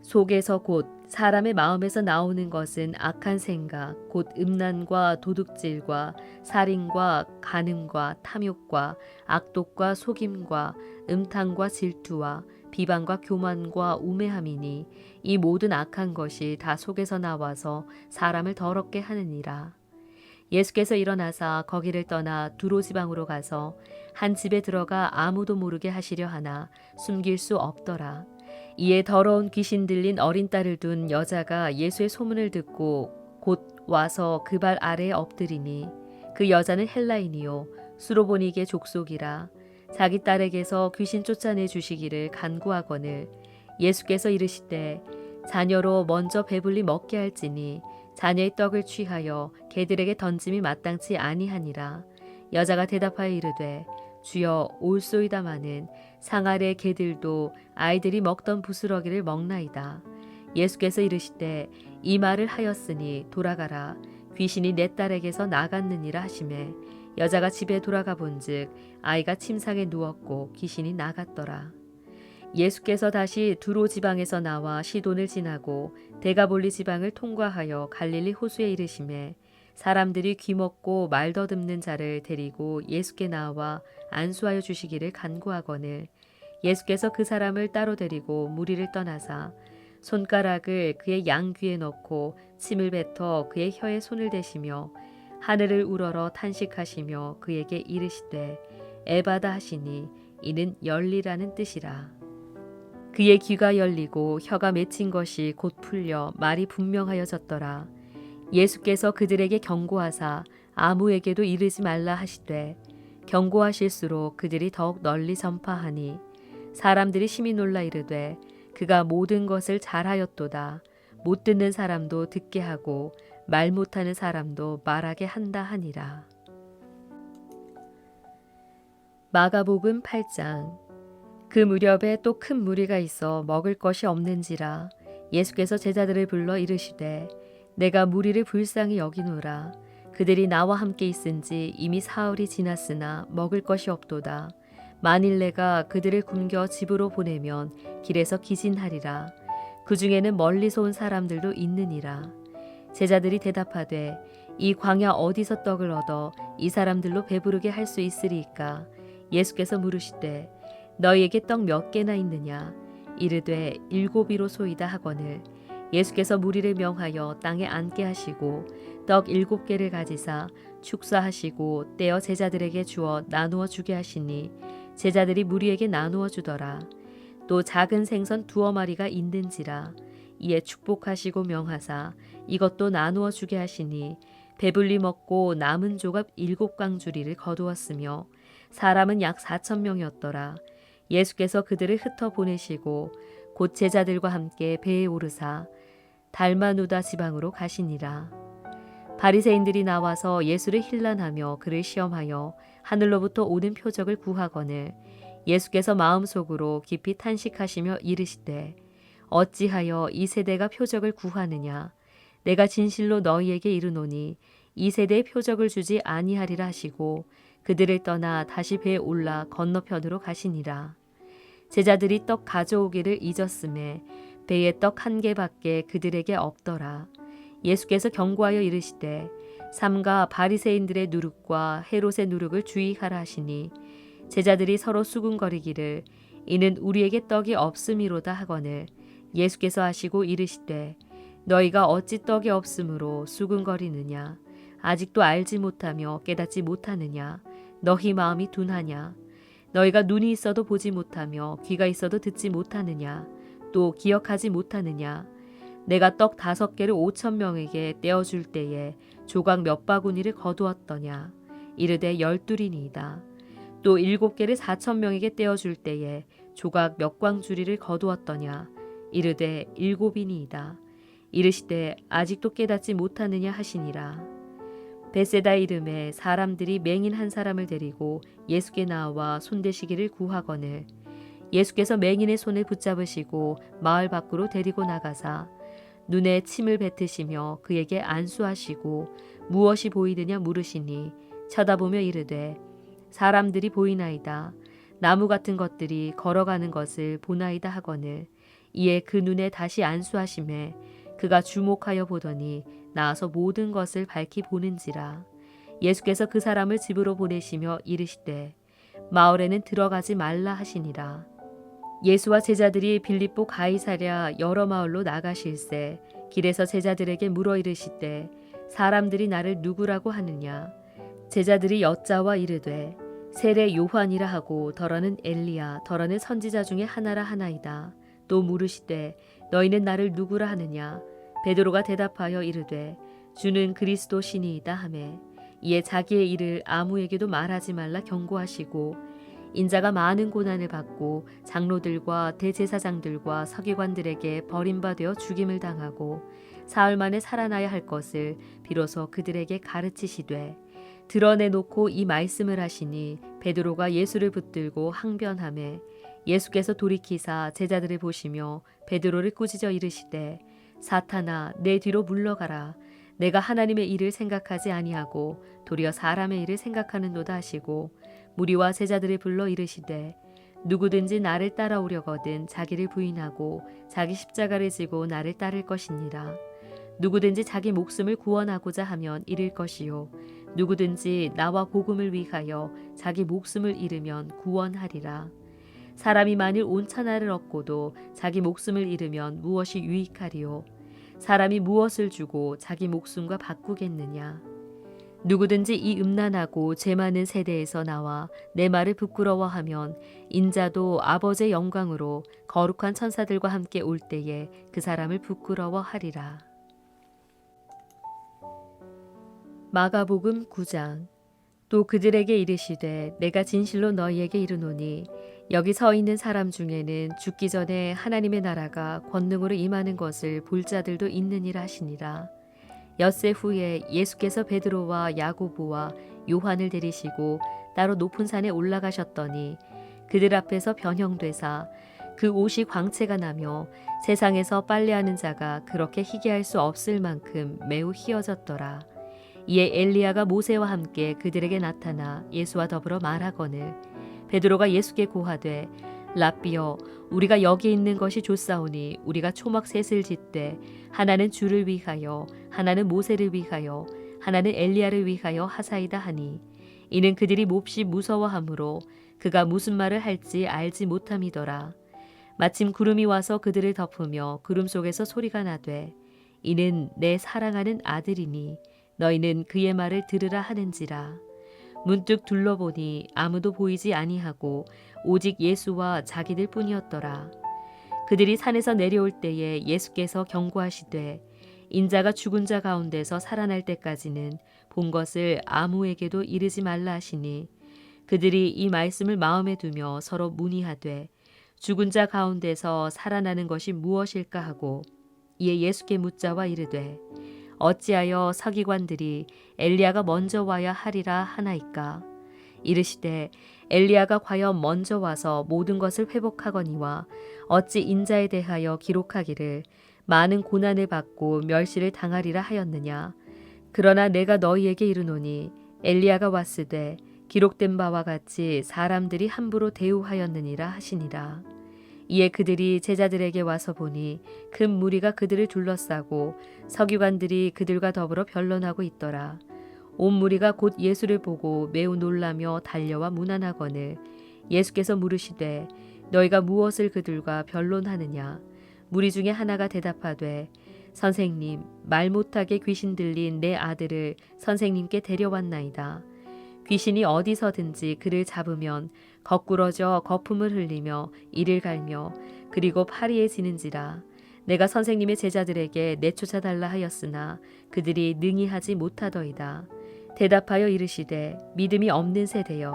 속에서 곧 사람의 마음에서 나오는 것은 악한 생각 곧 음란과 도둑질과 살인과 간음과 탐욕과 악독과 속임과 음탕과 질투와 비방과 교만과 우매함이니 이 모든 악한 것이 다 속에서 나와서 사람을 더럽게 하느니라. 예수께서 일어나사 거기를 떠나 두로 지방으로 가서 한 집에 들어가 아무도 모르게 하시려 하나 숨길 수 없더라. 이에 더러운 귀신 들린 어린 딸을 둔 여자가 예수의 소문을 듣고 곧 와서 그 발 아래에 엎드리니 그 여자는 헬라인이요 수로보니게 족속이라. 자기 딸에게서 귀신 쫓아내 주시기를 간구하거늘 예수께서 이르시되 자녀로 먼저 배불리 먹게 할지니 자녀의 떡을 취하여 개들에게 던짐이 마땅치 아니하니라. 여자가 대답하여 이르되 주여 올소이다마는 상 아래 개들도 아이들이 먹던 부스러기를 먹나이다. 예수께서 이르시되 이 말을 하였으니 돌아가라. 귀신이 내 딸에게서 나갔느니라 하시매 여자가 집에 돌아가 본즉 아이가 침상에 누웠고 귀신이 나갔더라. 예수께서 다시 두로 지방에서 나와 시돈을 지나고 데가볼리 지방을 통과하여 갈릴리 호수에 이르시매 사람들이 귀먹고 말 더듬는 자를 데리고 예수께 나와 안수하여 주시기를 간구하거늘 예수께서 그 사람을 따로 데리고 무리를 떠나사 손가락을 그의 양귀에 넣고 침을 뱉어 그의 혀에 손을 대시며 하늘을 우러러 탄식하시며 그에게 이르시되 에바다 하시니 이는 열리라는 뜻이라. 그의 귀가 열리고 혀가 맺힌 것이 곧 풀려 말이 분명하여졌더라. 예수께서 그들에게 경고하사 아무에게도 이르지 말라 하시되 경고하실수록 그들이 더욱 널리 전파하니 사람들이 심히 놀라 이르되 그가 모든 것을 잘하였도다. 못 듣는 사람도 듣게 하고 말 못하는 사람도 말하게 한다 하니라. 마가복음 8장. 그 무렵에 또 큰 무리가 있어 먹을 것이 없는지라 예수께서 제자들을 불러 이르시되 내가 무리를 불쌍히 여기노라. 그들이 나와 함께 있은지 이미 사흘이 지났으나 먹을 것이 없도다. 만일 내가 그들을 굶겨 집으로 보내면 길에서 기진하리라. 그 중에는 멀리서 온 사람들도 있느니라. 제자들이 대답하되 이 광야 어디서 떡을 얻어 이 사람들로 배부르게 할 수 있으리이까? 예수께서 물으시되 너희에게 떡 몇 개나 있느냐? 이르되 7이로소이다 하거늘 예수께서 무리를 명하여 땅에 앉게 하시고 떡 7개를 가지사 축사하시고 떼어 제자들에게 주어 나누어 주게 하시니 제자들이 무리에게 나누어 주더라. 또 작은 생선 2어마리가 있는지라. 이에 축복하시고 명하사 이것도 나누어 주게 하시니 배불리 먹고 남은 조각 7광주리를 거두었으며 사람은 약 4,000명이었더라. 예수께서 그들을 흩어 보내시고 곧 제자들과 함께 배에 오르사 달마누다 지방으로 가시니라. 바리새인들이 나와서 예수를 힐난하며 그를 시험하여 하늘로부터 오는 표적을 구하거늘 예수께서 마음속으로 깊이 탄식하시며 이르시되 어찌하여 이 세대가 표적을 구하느냐? 내가 진실로 너희에게 이르노니 이 세대에 표적을 주지 아니하리라 하시고 그들을 떠나 다시 배에 올라 건너편으로 가시니라. 제자들이 떡 가져오기를 잊었음에 배에 떡 1개밖에 그들에게 없더라. 예수께서 경고하여 이르시되 삼가 바리새인들의 누룩과 헤롯의 누룩을 주의하라 하시니 제자들이 서로 수군거리기를 이는 우리에게 떡이 없음이로다 하거늘 예수께서 하시고 이르시되 너희가 어찌 떡이 없으므로 수군거리느냐? 아직도 알지 못하며 깨닫지 못하느냐? 너희 마음이 둔하냐? 너희가 눈이 있어도 보지 못하며 귀가 있어도 듣지 못하느냐? 또 기억하지 못하느냐? 내가 떡 5개를 5,000명에게 떼어줄 때에 조각 몇 바구니를 거두었더냐? 이르되 12이니이다. 또 7개를 4,000명에게 떼어줄 때에 조각 몇 광주리를 거두었더냐? 이르되 7이니이다. 이르시되 아직도 깨닫지 못하느냐 하시니라. 베세다 이름에 사람들이 맹인 한 사람을 데리고 예수께 나와 손대시기를 구하거늘 예수께서 맹인의 손을 붙잡으시고 마을 밖으로 데리고 나가사 눈에 침을 뱉으시며 그에게 안수하시고 무엇이 보이느냐 물으시니 쳐다보며 이르되 사람들이 보이나이다. 나무 같은 것들이 걸어가는 것을 보나이다 하거늘 이에 그 눈에 다시 안수하심에 그가 주목하여 보더니 나아서 모든 것을 밝히 보는지라. 예수께서 그 사람을 집으로 보내시며 이르시되 마을에는 들어가지 말라 하시니라. 예수와 제자들이 빌립보 가이사랴 여러 마을로 나가실새 길에서 제자들에게 물어 이르시되 사람들이 나를 누구라고 하느냐? 제자들이 여짜와 이르되 세례 요한이라 하고 더러는 엘리야 더러는 선지자 중에 하나라 하나이다. 또 물으시되 너희는 나를 누구라 하느냐? 베드로가 대답하여 이르되 주는 그리스도 신이이다 하매 이에 자기의 일을 아무에게도 말하지 말라 경고하시고 인자가 많은 고난을 받고 장로들과 대제사장들과 서기관들에게 버림받아 죽임을 당하고 사흘 만에 살아나야 할 것을 비로소 그들에게 가르치시되 드러내놓고 이 말씀을 하시니 베드로가 예수를 붙들고 항변하매 예수께서 돌이키사 제자들을 보시며 베드로를 꾸짖어 이르시되 사탄아 내 뒤로 물러가라. 내가 하나님의 일을 생각하지 아니하고 도리어 사람의 일을 생각하는도다 하시고 무리와 제자들을 불러 이르시되 누구든지 나를 따라오려거든 자기를 부인하고 자기 십자가를 지고 나를 따를 것이니라. 누구든지 자기 목숨을 구원하고자 하면 잃을 것이요 누구든지 나와 복음을 위하여 자기 목숨을 잃으면 구원하리라. 사람이 만일 온 천하를 얻고도 자기 목숨을 잃으면 무엇이 유익하리요? 사람이 무엇을 주고 자기 목숨과 바꾸겠느냐? 누구든지 이 음란하고 죄 많은 세대에서 나와 내 말을 부끄러워하면 인자도 아버지의 영광으로 거룩한 천사들과 함께 올 때에 그 사람을 부끄러워하리라. 마가복음 9장. 또 그들에게 이르시되 내가 진실로 너희에게 이르노니 여기 서 있는 사람 중에는 죽기 전에 하나님의 나라가 권능으로 임하는 것을 볼 자들도 있느니라 하시니라. 엿새 후에 예수께서 베드로와 야고보와 요한을 데리시고 따로 높은 산에 올라가셨더니 그들 앞에서 변형되사 그 옷이 광채가 나며 세상에서 빨래하는 자가 그렇게 희게 할 수 없을 만큼 매우 희어졌더라. 이에 엘리야가 모세와 함께 그들에게 나타나 예수와 더불어 말하거늘 베드로가 예수께 고하되 랍비여 우리가 여기 있는 것이 좋사오니 우리가 초막 셋을 짓되 하나는 주를 위하여 하나는 모세를 위하여 하나는 엘리야를 위하여 하사이다 하니 이는 그들이 몹시 무서워하므로 그가 무슨 말을 할지 알지 못함이더라. 마침 구름이 와서 그들을 덮으며 구름 속에서 소리가 나되 이는 내 사랑하는 아들이니 너희는 그의 말을 들으라 하는지라. 문득 둘러보니 아무도 보이지 아니하고 오직 예수와 자기들 뿐이었더라. 그들이 산에서 내려올 때에 예수께서 경고하시되 인자가 죽은 자 가운데서 살아날 때까지는 본 것을 아무에게도 이르지 말라 하시니 그들이 이 말씀을 마음에 두며 서로 문의하되 죽은 자 가운데서 살아나는 것이 무엇일까 하고 이에 예수께 묻자와 이르되 어찌하여 서기관들이 엘리야가 먼저 와야 하리라 하나이까? 이르시되 엘리야가 과연 먼저 와서 모든 것을 회복하거니와 어찌 인자에 대하여 기록하기를 많은 고난을 받고 멸시를 당하리라 하였느냐? 그러나 내가 너희에게 이르노니 엘리야가 왔으되 기록된 바와 같이 사람들이 함부로 대우하였느니라 하시니라. 이에 그들이 제자들에게 와서 보니 큰 무리가 그들을 둘러싸고 서기관들이 그들과 더불어 변론하고 있더라. 온 무리가 곧 예수를 보고 매우 놀라며 달려와 문안하거늘 예수께서 물으시되 너희가 무엇을 그들과 변론하느냐? 무리 중에 하나가 대답하되 선생님 말 못하게 귀신 들린 내 아들을 선생님께 데려왔나이다. 귀신이 어디서든지 그를 잡으면 거꾸러져 거품을 흘리며 이를 갈며 그리고 파리에 지는지라. 내가 선생님의 제자들에게 내쫓아달라 하였으나 그들이 능히 하지 못하더이다. 대답하여 이르시되 믿음이 없는 세대여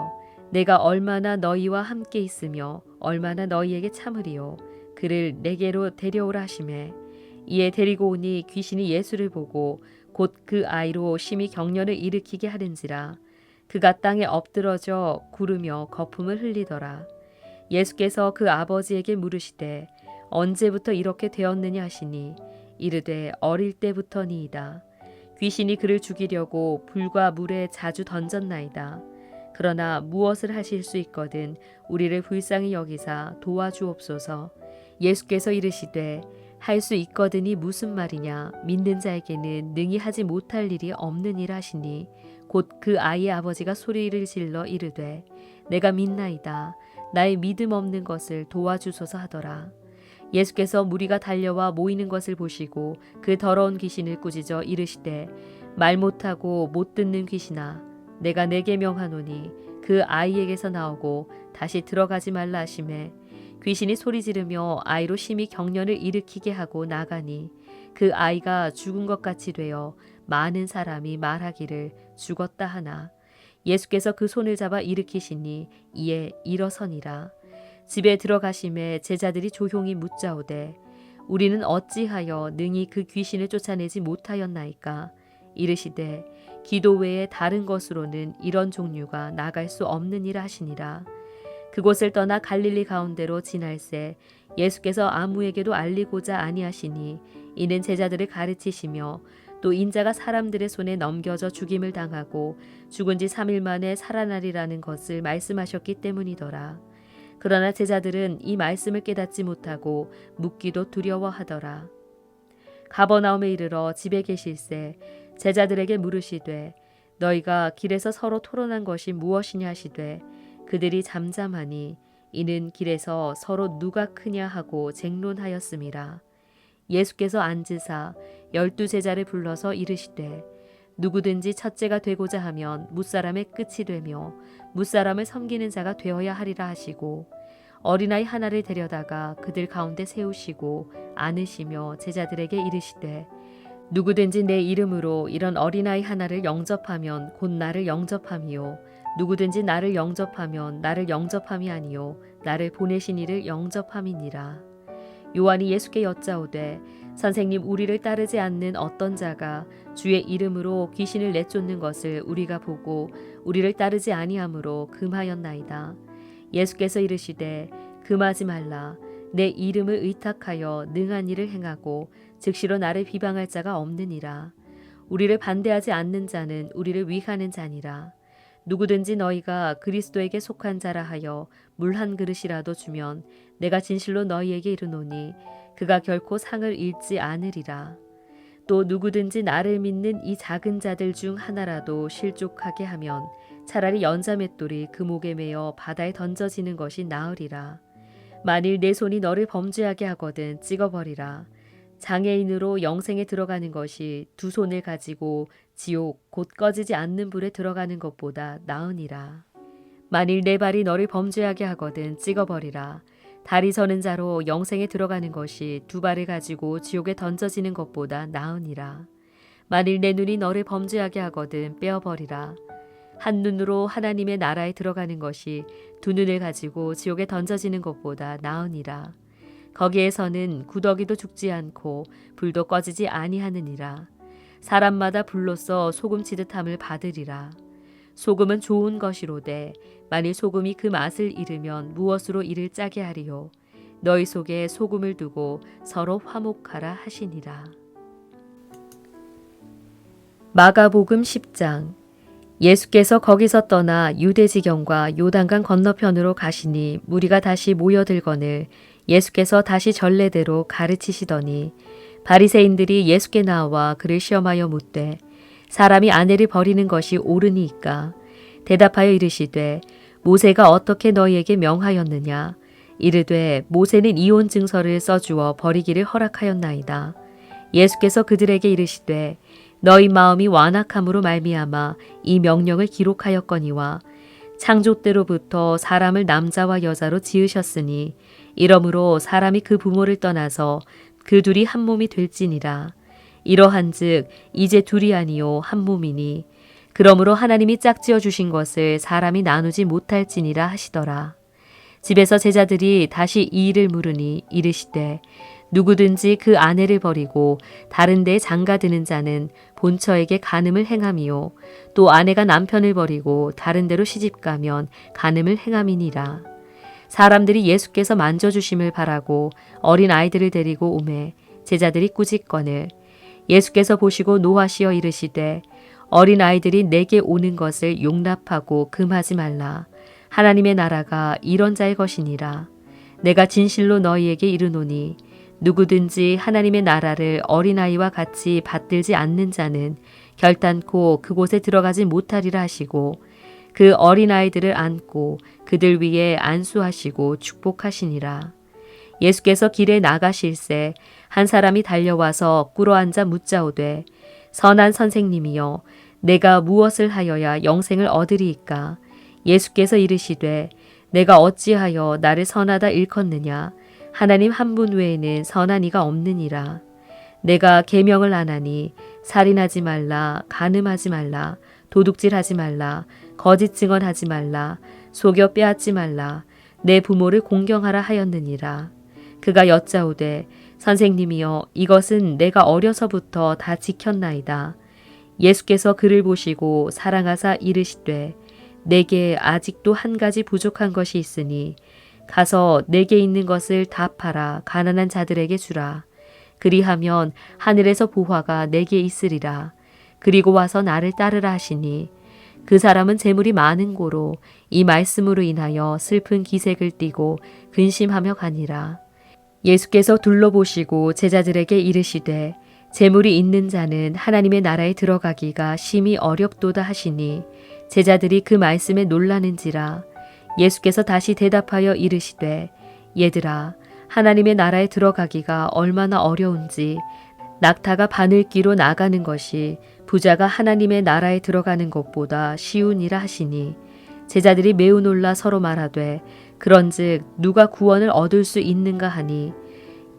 내가 얼마나 너희와 함께 있으며 얼마나 너희에게 참으리요. 그를 내게로 데려오라 하시매 이에 데리고 오니 귀신이 예수를 보고 곧 그 아이로 심히 경련을 일으키게 하는지라. 그가 땅에 엎드러져 구르며 거품을 흘리더라. 예수께서 그 아버지에게 물으시되 언제부터 이렇게 되었느냐 하시니 이르되 어릴 때부터니이다. 귀신이 그를 죽이려고 불과 물에 자주 던졌나이다. 그러나 무엇을 하실 수 있거든 우리를 불쌍히 여기사 도와주옵소서. 예수께서 이르시되 할 수 있거든이 무슨 말이냐? 믿는 자에게는 능히 하지 못할 일이 없느니라 하시니 곧 그 아이의 아버지가 소리를 질러 이르되 내가 믿나이다. 나의 믿음 없는 것을 도와주소서 하더라. 예수께서 무리가 달려와 모이는 것을 보시고 그 더러운 귀신을 꾸짖어 이르시되 말 못하고 못 듣는 귀신아 내가 내게 명하노니 그 아이에게서 나오고 다시 들어가지 말라 하시매 귀신이 소리 지르며 아이로 심히 경련을 일으키게 하고 나가니 그 아이가 죽은 것 같이 되어 많은 사람이 말하기를 죽었다 하나 예수께서 그 손을 잡아 일으키시니 이에 일어서니라. 집에 들어가심에 제자들이 조용히 묻자오되 우리는 어찌하여 능히 그 귀신을 쫓아내지 못하였나이까? 이르시되 기도 외에 다른 것으로는 이런 종류가 나갈 수 없느니라 하시니라. 그곳을 떠나 갈릴리 가운데로 지날새 예수께서 아무에게도 알리고자 아니하시니 이는 제자들을 가르치시며 또 인자가 사람들의 손에 넘겨져 죽임을 당하고 죽은 지 3일 만에 살아나리라는 것을 말씀하셨기 때문이더라. 그러나 제자들은 이 말씀을 깨닫지 못하고 묻기도 두려워하더라. 가버나움에 이르러 집에 계실새 제자들에게 물으시되 너희가 길에서 서로 토론한 것이 무엇이냐 하시되 그들이 잠잠하니 이는 길에서 서로 누가 크냐 하고 쟁론하였음이라. 예수께서 앉으사 12 제자를 불러서 이르시되 누구든지 첫째가 되고자 하면 뭇사람의 끝이 되며 뭇사람을 섬기는 자가 되어야 하리라 하시고 어린아이 하나를 데려다가 그들 가운데 세우시고 안으시며 제자들에게 이르시되 누구든지 내 이름으로 이런 어린아이 하나를 영접하면 곧 나를 영접함이요 누구든지 나를 영접하면 나를 영접함이 아니요 나를 보내신 이를 영접함이니라. 요한이 예수께 여짜오되 선생님, 우리를 따르지 않는 어떤 자가 주의 이름으로 귀신을 내쫓는 것을 우리가 보고 우리를 따르지 아니하므로 금하였나이다. 예수께서 이르시되 금하지 말라. 내 이름을 의탁하여 능한 일을 행하고 즉시로 나를 비방할 자가 없느니라. 우리를 반대하지 않는 자는 우리를 위하는 자니라. 누구든지 너희가 그리스도에게 속한 자라 하여 물 한 그릇이라도 주면 내가 진실로 너희에게 이르노니 그가 결코 상을 잃지 않으리라. 또 누구든지 나를 믿는 이 작은 자들 중 하나라도 실족하게 하면 차라리 연자맷돌이 그 목에 매어 바다에 던져지는 것이 나으리라. 만일 내 손이 너를 범죄하게 하거든 찍어버리라. 장애인으로 영생에 들어가는 것이 두 손을 가지고 지옥 곧 꺼지지 않는 불에 들어가는 것보다 나으니라. 만일 내 발이 너를 범죄하게 하거든 찍어버리라. 다리 서는 자로 영생에 들어가는 것이 두 발을 가지고 지옥에 던져지는 것보다 나으니라. 만일 내 눈이 너를 범죄하게 하거든 빼어버리라. 한 눈으로 하나님의 나라에 들어가는 것이 두 눈을 가지고 지옥에 던져지는 것보다 나으니라. 거기에서는 구더기도 죽지 않고 불도 꺼지지 아니하느니라. 사람마다 불로써 소금치듯함을 받으리라. 소금은 좋은 것이로되 만일 소금이 그 맛을 잃으면 무엇으로 이를 짜게 하리요. 너희 속에 소금을 두고 서로 화목하라 하시니라. 마가복음 10장. 예수께서 거기서 떠나 유대지경과 요단강 건너편으로 가시니 무리가 다시 모여들거늘 예수께서 다시 전례대로 가르치시더니 바리새인들이 예수께 나와 그를 시험하여 묻되 사람이 아내를 버리는 것이 옳으니이까? 대답하여 이르시되 모세가 어떻게 너희에게 명하였느냐? 이르되 모세는 이혼 증서를 써주어 버리기를 허락하였나이다. 예수께서 그들에게 이르시되 너희 마음이 완악함으로 말미암아 이 명령을 기록하였거니와 창조 때로부터 사람을 남자와 여자로 지으셨으니 이러므로 사람이 그 부모를 떠나서 그 둘이 한 몸이 될지니라. 이러한즉 이제 둘이 아니요 한 몸이니 그러므로 하나님이 짝지어 주신 것을 사람이 나누지 못할지니라 하시더라. 집에서 제자들이 다시 이 일을 물으니 이르시되 누구든지 그 아내를 버리고 다른 데에 장가드는 자는 본처에게 간음을 행함이요 또 아내가 남편을 버리고 다른 데로 시집가면 간음을 행함이니라. 사람들이 예수께서 만져주심을 바라고 어린 아이들을 데리고 오매 제자들이 꾸짖거늘 예수께서 보시고 노하시어 이르시되 어린 아이들이 내게 오는 것을 용납하고 금하지 말라. 하나님의 나라가 이런 자의 것이니라. 내가 진실로 너희에게 이르노니 누구든지 하나님의 나라를 어린아이와 같이 받들지 않는 자는 결단코 그곳에 들어가지 못하리라 하시고 그 어린아이들을 안고 그들 위에 안수하시고 축복하시니라. 예수께서 길에 나가실새 한 사람이 달려와서 꿇어앉아 묻자오되 선한 선생님이여 내가 무엇을 하여야 영생을 얻으리이까? 예수께서 이르시되 내가 어찌하여 나를 선하다 일컫느냐? 하나님 한 분 외에는 선한 이가 없느니라. 내가 계명을 안 하니 살인하지 말라, 간음하지 말라, 도둑질하지 말라, 거짓 증언하지 말라, 속여 빼앗지 말라, 내 부모를 공경하라 하였느니라. 그가 여짜오되 선생님이여 이것은 내가 어려서부터 다 지켰나이다. 예수께서 그를 보시고 사랑하사 이르시되 내게 아직도 한 가지 부족한 것이 있으니 가서 내게 있는 것을 다 팔아 가난한 자들에게 주라. 그리하면 하늘에서 보화가 내게 있으리라. 그리고 와서 나를 따르라 하시니 그 사람은 재물이 많은 고로 이 말씀으로 인하여 슬픈 기색을 띠고 근심하며 가니라. 예수께서 둘러보시고 제자들에게 이르시되 재물이 있는 자는 하나님의 나라에 들어가기가 심히 어렵도다 하시니 제자들이 그 말씀에 놀라는지라. 예수께서 다시 대답하여 이르시되 얘들아 하나님의 나라에 들어가기가 얼마나 어려운지 낙타가 바늘기로 나가는 것이 부자가 하나님의 나라에 들어가는 것보다 쉬우니라 하시니 제자들이 매우 놀라 서로 말하되 그런즉 누가 구원을 얻을 수 있는가 하니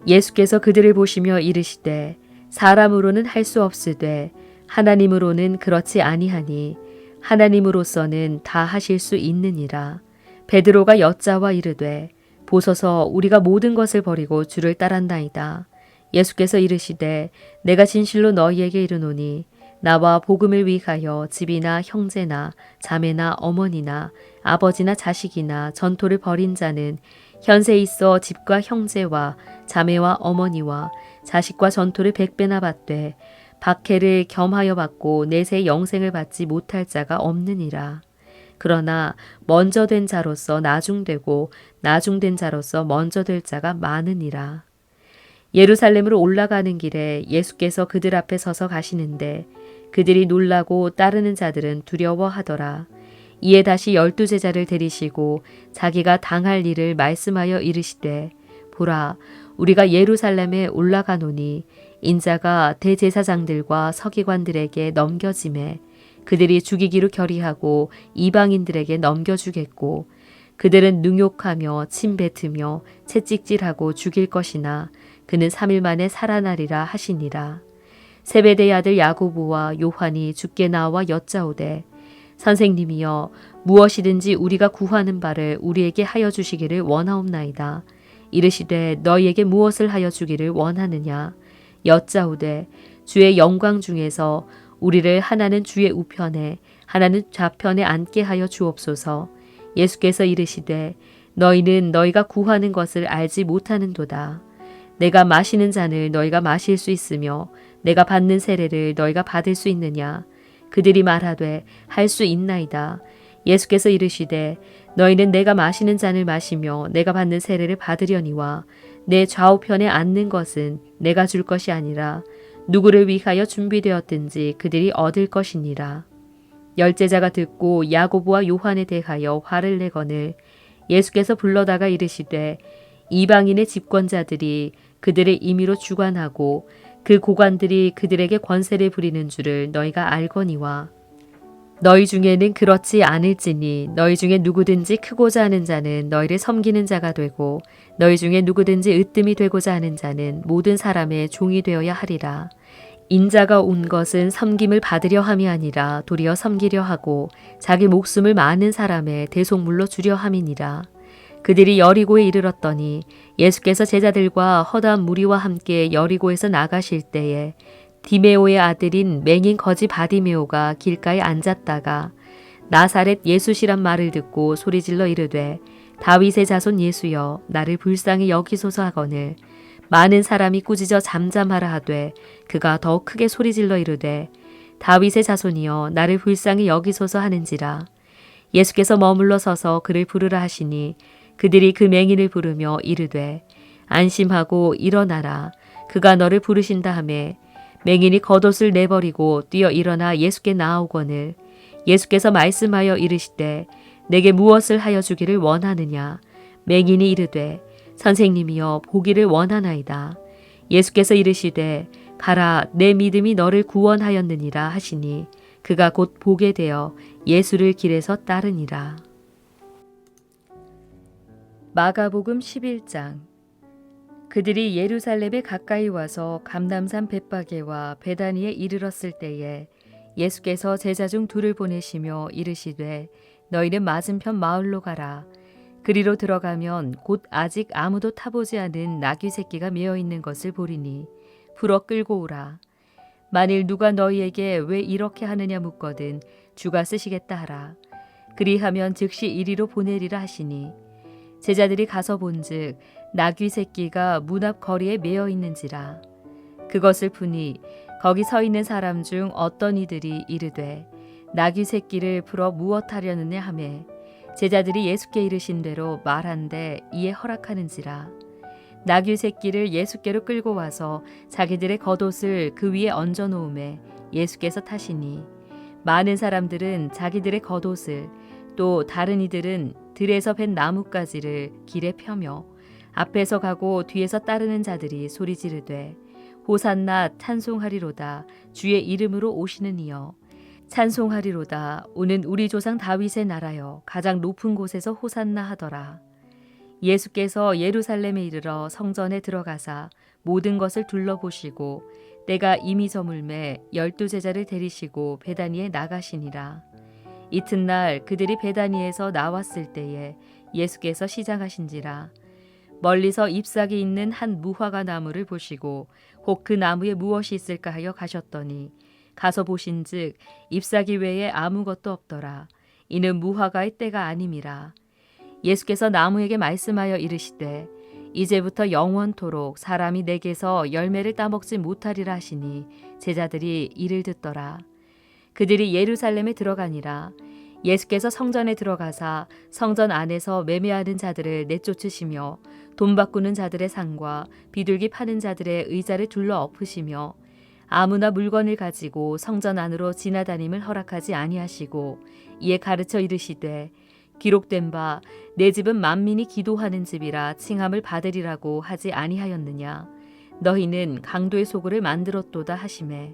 예수께서 그들을 보시며 이르시되 사람으로는 할 수 없으되 하나님으로는 그렇지 아니하니 하나님으로서는 다 하실 수 있느니라. 베드로가 여짜와 이르되 보소서 우리가 모든 것을 버리고 주를 따랐나이다. 예수께서 이르시되 내가 진실로 너희에게 이르노니 나와 복음을 위하여 집이나 형제나 자매나 어머니나 아버지나 자식이나 전토를 벌인 자는 현세 있어 집과 형제와 자매와 어머니와 자식과 전토를 100배나 받되 박해를 겸하여 받고 내세 영생을 받지 못할 자가 없느니라. 그러나 먼저 된 자로서 나중되고 나중된 자로서 먼저 될 자가 많으니라. 예루살렘으로 올라가는 길에 예수께서 그들 앞에 서서 가시는데 그들이 놀라고 따르는 자들은 두려워하더라. 이에 다시 12 제자를 데리시고 자기가 당할 일을 말씀하여 이르시되 보라 우리가 예루살렘에 올라가노니 인자가 대제사장들과 서기관들에게 넘겨짐에 그들이 죽이기로 결의하고 이방인들에게 넘겨주겠고 그들은 능욕하며 침뱉으며 채찍질하고 죽일 것이나 그는 3일 만에 살아나리라 하시니라. 세베대의 아들 야고보와 요한이 주께 나와 여짜오되 선생님이여 무엇이든지 우리가 구하는 바를 우리에게 하여 주시기를 원하옵나이다. 이르시되 너희에게 무엇을 하여 주기를 원하느냐. 여짜오되 주의 영광 중에서 우리를 하나는 주의 우편에 하나는 좌편에 앉게 하여 주옵소서. 예수께서 이르시되 너희는 너희가 구하는 것을 알지 못하는도다. 내가 마시는 잔을 너희가 마실 수 있으며 내가 받는 세례를 너희가 받을 수 있느냐. 그들이 말하되 할 수 있나이다. 예수께서 이르시되 너희는 내가 마시는 잔을 마시며 내가 받는 세례를 받으려니와 내 좌우편에 앉는 것은 내가 줄 것이 아니라 누구를 위하여 준비되었든지 그들이 얻을 것이니라. 열제자가 듣고 야고보와 요한에 대하여 화를 내거늘 예수께서 불러다가 이르시되 이방인의 집권자들이 그들의 임의로 주관하고 그 고관들이 그들에게 권세를 부리는 줄을 너희가 알거니와 너희 중에는 그렇지 않을지니 너희 중에 누구든지 크고자 하는 자는 너희를 섬기는 자가 되고 너희 중에 누구든지 으뜸이 되고자 하는 자는 모든 사람의 종이 되어야 하리라. 인자가 온 것은 섬김을 받으려 함이 아니라 도리어 섬기려 하고 자기 목숨을 많은 사람의 대속물로 주려 함이니라. 그들이 여리고에 이르렀더니 예수께서 제자들과 허다한 무리와 함께 여리고에서 나가실 때에 디메오의 아들인 맹인 거지 바디메오가 길가에 앉았다가 나사렛 예수시란 말을 듣고 소리질러 이르되 다윗의 자손 예수여 나를 불쌍히 여기소서 하거늘 많은 사람이 꾸짖어 잠잠하라 하되 그가 더 크게 소리질러 이르되 다윗의 자손이여 나를 불쌍히 여기소서 하는지라. 예수께서 머물러 서서 그를 부르라 하시니 그들이 그 맹인을 부르며 이르되 안심하고 일어나라 그가 너를 부르신다 하매 맹인이 겉옷을 내버리고 뛰어 일어나 예수께 나아오거늘 예수께서 말씀하여 이르시되 내게 무엇을 하여 주기를 원하느냐. 맹인이 이르되 선생님이여 보기를 원하나이다. 예수께서 이르시되 가라 내 믿음이 너를 구원하였느니라 하시니 그가 곧 보게 되어 예수를 길에서 따르니라. 마가복음 11장. 그들이 예루살렘에 가까이 와서 감람산 벳바게와 베다니에 이르렀을 때에 예수께서 제자 중 둘을 보내시며 이르시되 너희는 맞은편 마을로 가라. 그리로 들어가면 곧 아직 아무도 타보지 않은 나귀 새끼가 메어 있는 것을 보리니 풀어 끌고 오라. 만일 누가 너희에게 왜 이렇게 하느냐 묻거든 주가 쓰시겠다 하라. 그리하면 즉시 이리로 보내리라 하시니 제자들이 가서 본즉 나귀 새끼가 문 앞 거리에 메어 있는지라. 그것을 푸니 거기 서 있는 사람 중 어떤 이들이 이르되 나귀 새끼를 풀어 무엇하려느냐 하매 제자들이 예수께 이르신 대로 말한데 이에 허락하는지라. 나귀 새끼를 예수께로 끌고 와서 자기들의 겉옷을 그 위에 얹어 놓음에 예수께서 타시니 많은 사람들은 자기들의 겉옷을 또 다른 이들은 들에서 벤 나뭇가지를 길에 펴며 앞에서 가고 뒤에서 따르는 자들이 소리 지르되 호산나 찬송하리로다 주의 이름으로 오시는 이여 찬송하리로다 오는 우리 조상 다윗의 나라여 가장 높은 곳에서 호산나 하더라. 예수께서 예루살렘에 이르러 성전에 들어가사 모든 것을 둘러보시고 때가 이미 저물매 12 제자를 데리시고 베다니에 나가시니라. 이튿날 그들이 베다니에서 나왔을 때에 예수께서 시장하신지라. 멀리서 잎사귀 있는 한 무화과 나무를 보시고 혹 그 나무에 무엇이 있을까 하여 가셨더니 가서 보신즉 잎사귀 외에 아무것도 없더라. 이는 무화과의 때가 아님이라. 예수께서 나무에게 말씀하여 이르시되 이제부터 영원토록 사람이 내게서 열매를 따먹지 못하리라 하시니 제자들이 이를 듣더라. 그들이 예루살렘에 들어가니라. 예수께서 성전에 들어가사 성전 안에서 매매하는 자들을 내쫓으시며 돈 바꾸는 자들의 상과 비둘기 파는 자들의 의자를 둘러 엎으시며 아무나 물건을 가지고 성전 안으로 지나다님을 허락하지 아니하시고 이에 가르쳐 이르시되 기록된 바 내 집은 만민이 기도하는 집이라 칭함을 받으리라고 하지 아니하였느냐. 너희는 강도의 소굴을 만들었도다 하시매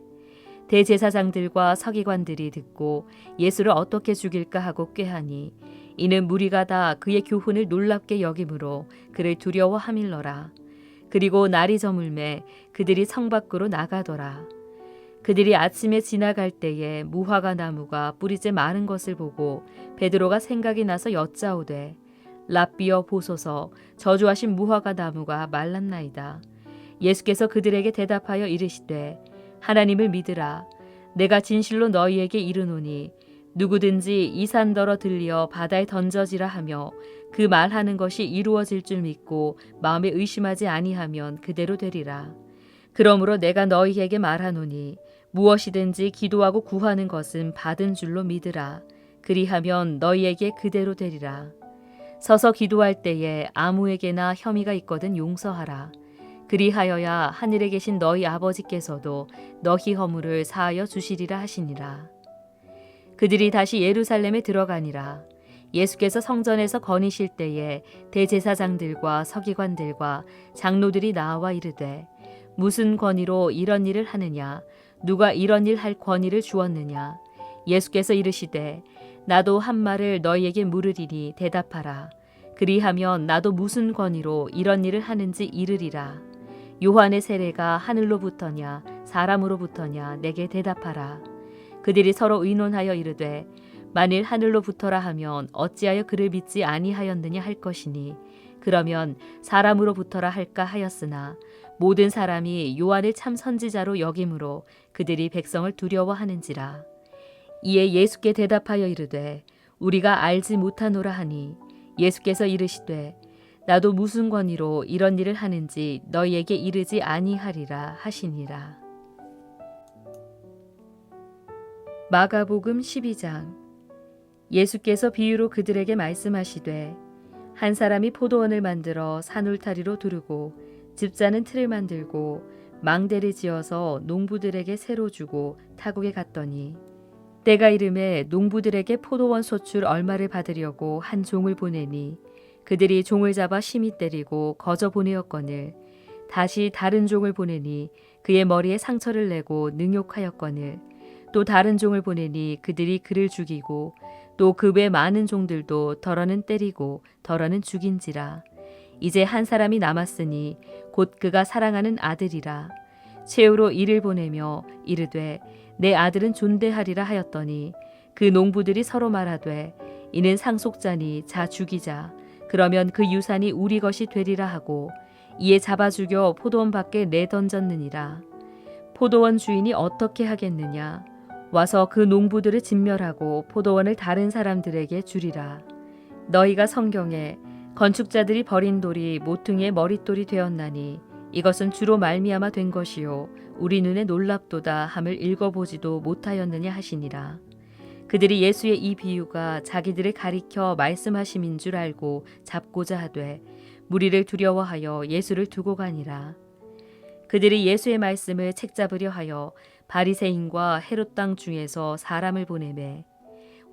대제사장들과 서기관들이 듣고 예수를 어떻게 죽일까 하고 꾀하니 이는 무리가 다 그의 교훈을 놀랍게 여김으로 그를 두려워하밀러라. 그리고 날이 저물매 그들이 성 밖으로 나가더라. 그들이 아침에 지나갈 때에 무화과 나무가 뿌리째 마른 것을 보고 베드로가 생각이 나서 여짜오되 랍비여 보소서 저주하신 무화과 나무가 말랐나이다. 예수께서 그들에게 대답하여 이르시되 하나님을 믿으라. 내가 진실로 너희에게 이르노니 누구든지 이 산더러 들려 바다에 던져지라 하며 그 말하는 것이 이루어질 줄 믿고 마음에 의심하지 아니하면 그대로 되리라. 그러므로 내가 너희에게 말하노니 무엇이든지 기도하고 구하는 것은 받은 줄로 믿으라. 그리하면 너희에게 그대로 되리라. 서서 기도할 때에 아무에게나 혐의가 있거든 용서하라. 그리하여야 하늘에 계신 너희 아버지께서도 너희 허물을 사하여 주시리라 하시니라. 그들이 다시 예루살렘에 들어가니라. 예수께서 성전에서 거니실 때에 대제사장들과 서기관들과 장로들이 나와 이르되 무슨 권위로 이런 일을 하느냐? 누가 이런 일 할 권위를 주었느냐? 예수께서 이르시되 나도 한 말을 너희에게 물으리니 대답하라. 그리하면 나도 무슨 권위로 이런 일을 하는지 이르리라. 요한의 세례가 하늘로부터냐 사람으로부터냐 내게 대답하라. 그들이 서로 의논하여 이르되 만일 하늘로부터라 하면 어찌하여 그를 믿지 아니하였느냐 할 것이니 그러면 사람으로부터라 할까 하였으나 모든 사람이 요한을 참 선지자로 여김으로 그들이 백성을 두려워하는지라. 이에 예수께 대답하여 이르되 우리가 알지 못하노라 하니 예수께서 이르시되 나도 무슨 권위로 이런 일을 하는지 너희에게 이르지 아니하리라 하시니라. 마가복음 12장. 예수께서 비유로 그들에게 말씀하시되 한 사람이 포도원을 만들어 산울타리로 두르고 집자는 틀을 만들고 망대를 지어서 농부들에게 새로 주고 타국에 갔더니 때가 이름에 농부들에게 포도원 소출 얼마를 받으려고 한 종을 보내니 그들이 종을 잡아 심히 때리고 거저 보내었거늘 다시 다른 종을 보내니 그의 머리에 상처를 내고 능욕하였거늘 또 다른 종을 보내니 그들이 그를 죽이고 또 그 외 많은 종들도 덜어는 때리고 덜어는 죽인지라. 이제 한 사람이 남았으니 곧 그가 사랑하는 아들이라. 최후로 이를 보내며 이르되 내 아들은 존대하리라 하였더니 그 농부들이 서로 말하되 이는 상속자니 자 죽이자. 그러면 그 유산이 우리 것이 되리라 하고 이에 잡아 죽여 포도원 밖에 내던졌느니라. 포도원 주인이 어떻게 하겠느냐? 와서 그 농부들을 진멸하고 포도원을 다른 사람들에게 주리라. 너희가 성경에 건축자들이 버린 돌이 모퉁이의 머릿돌이 되었나니 이것은 주로 말미암아 된 것이요 우리 눈에 놀랍도다 함을 읽어보지도 못하였느냐 하시니라. 그들이 예수의 이 비유가 자기들을 가리켜 말씀하심인 줄 알고 잡고자 하되 무리를 두려워하여 예수를 두고 가니라. 그들이 예수의 말씀을 책잡으려 하여 바리새인과 헤롯 땅 중에서 사람을 보내매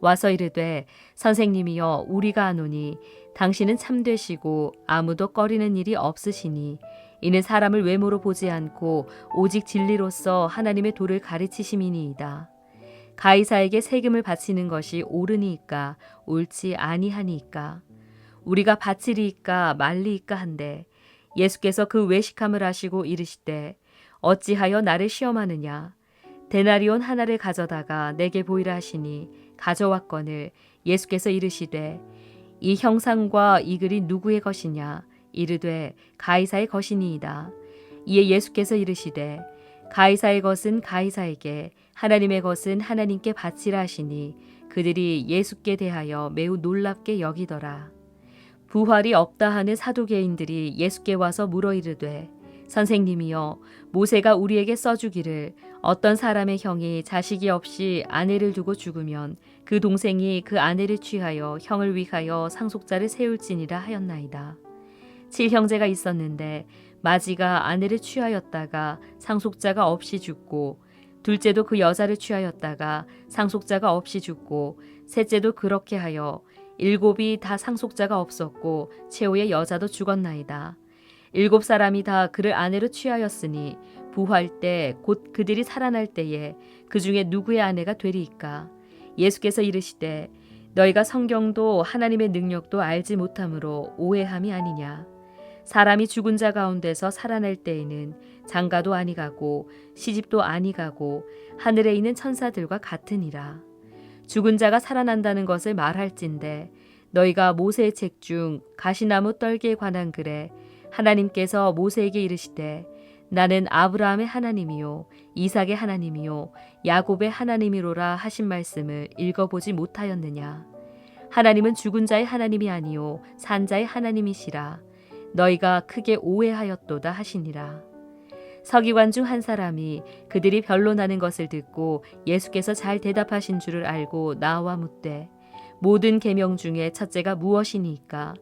와서 이르되 선생님이여 우리가 아노니 당신은 참되시고 아무도 꺼리는 일이 없으시니 이는 사람을 외모로 보지 않고 오직 진리로서 하나님의 도를 가르치심이니이다. 가이사에게 세금을 바치는 것이 옳으니이까 옳지 아니하니이까 우리가 바치리이까 말리이까 한데 예수께서 그 외식함을 하시고 이르시되 어찌하여 나를 시험하느냐 데나리온 하나를 가져다가 내게 보이라 하시니 가져왔거늘 예수께서 이르시되 이 형상과 이 글이 누구의 것이냐 이르되 가이사의 것이니이다. 이에 예수께서 이르시되 가이사의 것은 가이사에게 하나님의 것은 하나님께 바치라 하시니 그들이 예수께 대하여 매우 놀랍게 여기더라. 부활이 없다 하는 사두개인들이 예수께 와서 물어 이르되 선생님이여 모세가 우리에게 써주기를 어떤 사람의 형이 자식이 없이 아내를 두고 죽으면 그 동생이 그 아내를 취하여 형을 위하여 상속자를 세울지니라 하였나이다. 7형제가 있었는데 마지가 아내를 취하였다가 상속자가 없이 죽고 둘째도 그 여자를 취하였다가 상속자가 없이 죽고 셋째도 그렇게 하여 7이 다 상속자가 없었고 최후의 여자도 죽었나이다. 7사람이 다 그를 아내로 취하였으니 부활 때 곧 그들이 살아날 때에 그 중에 누구의 아내가 되리이까? 예수께서 이르시되 너희가 성경도 하나님의 능력도 알지 못함으로 오해함이 아니냐. 사람이 죽은 자 가운데서 살아날 때에는 장가도 아니가고 시집도 아니가고 하늘에 있는 천사들과 같으니라. 죽은 자가 살아난다는 것을 말할진대 너희가 모세의 책 중 가시나무 떨기에 관한 글에 하나님께서 모세에게 이르시되 나는 아브라함의 하나님이요 이삭의 하나님이요 야곱의 하나님이로라 하신 말씀을 읽어보지 못하였느냐. 하나님은 죽은 자의 하나님이 아니요 산 자의 하나님이시라. 너희가 크게 오해하였도다 하시니라. 서기관 중 한 사람이 그들이 변론하는 것을 듣고 예수께서 잘 대답하신 줄을 알고 나와 묻되 모든 계명 중에 첫째가 무엇이니까?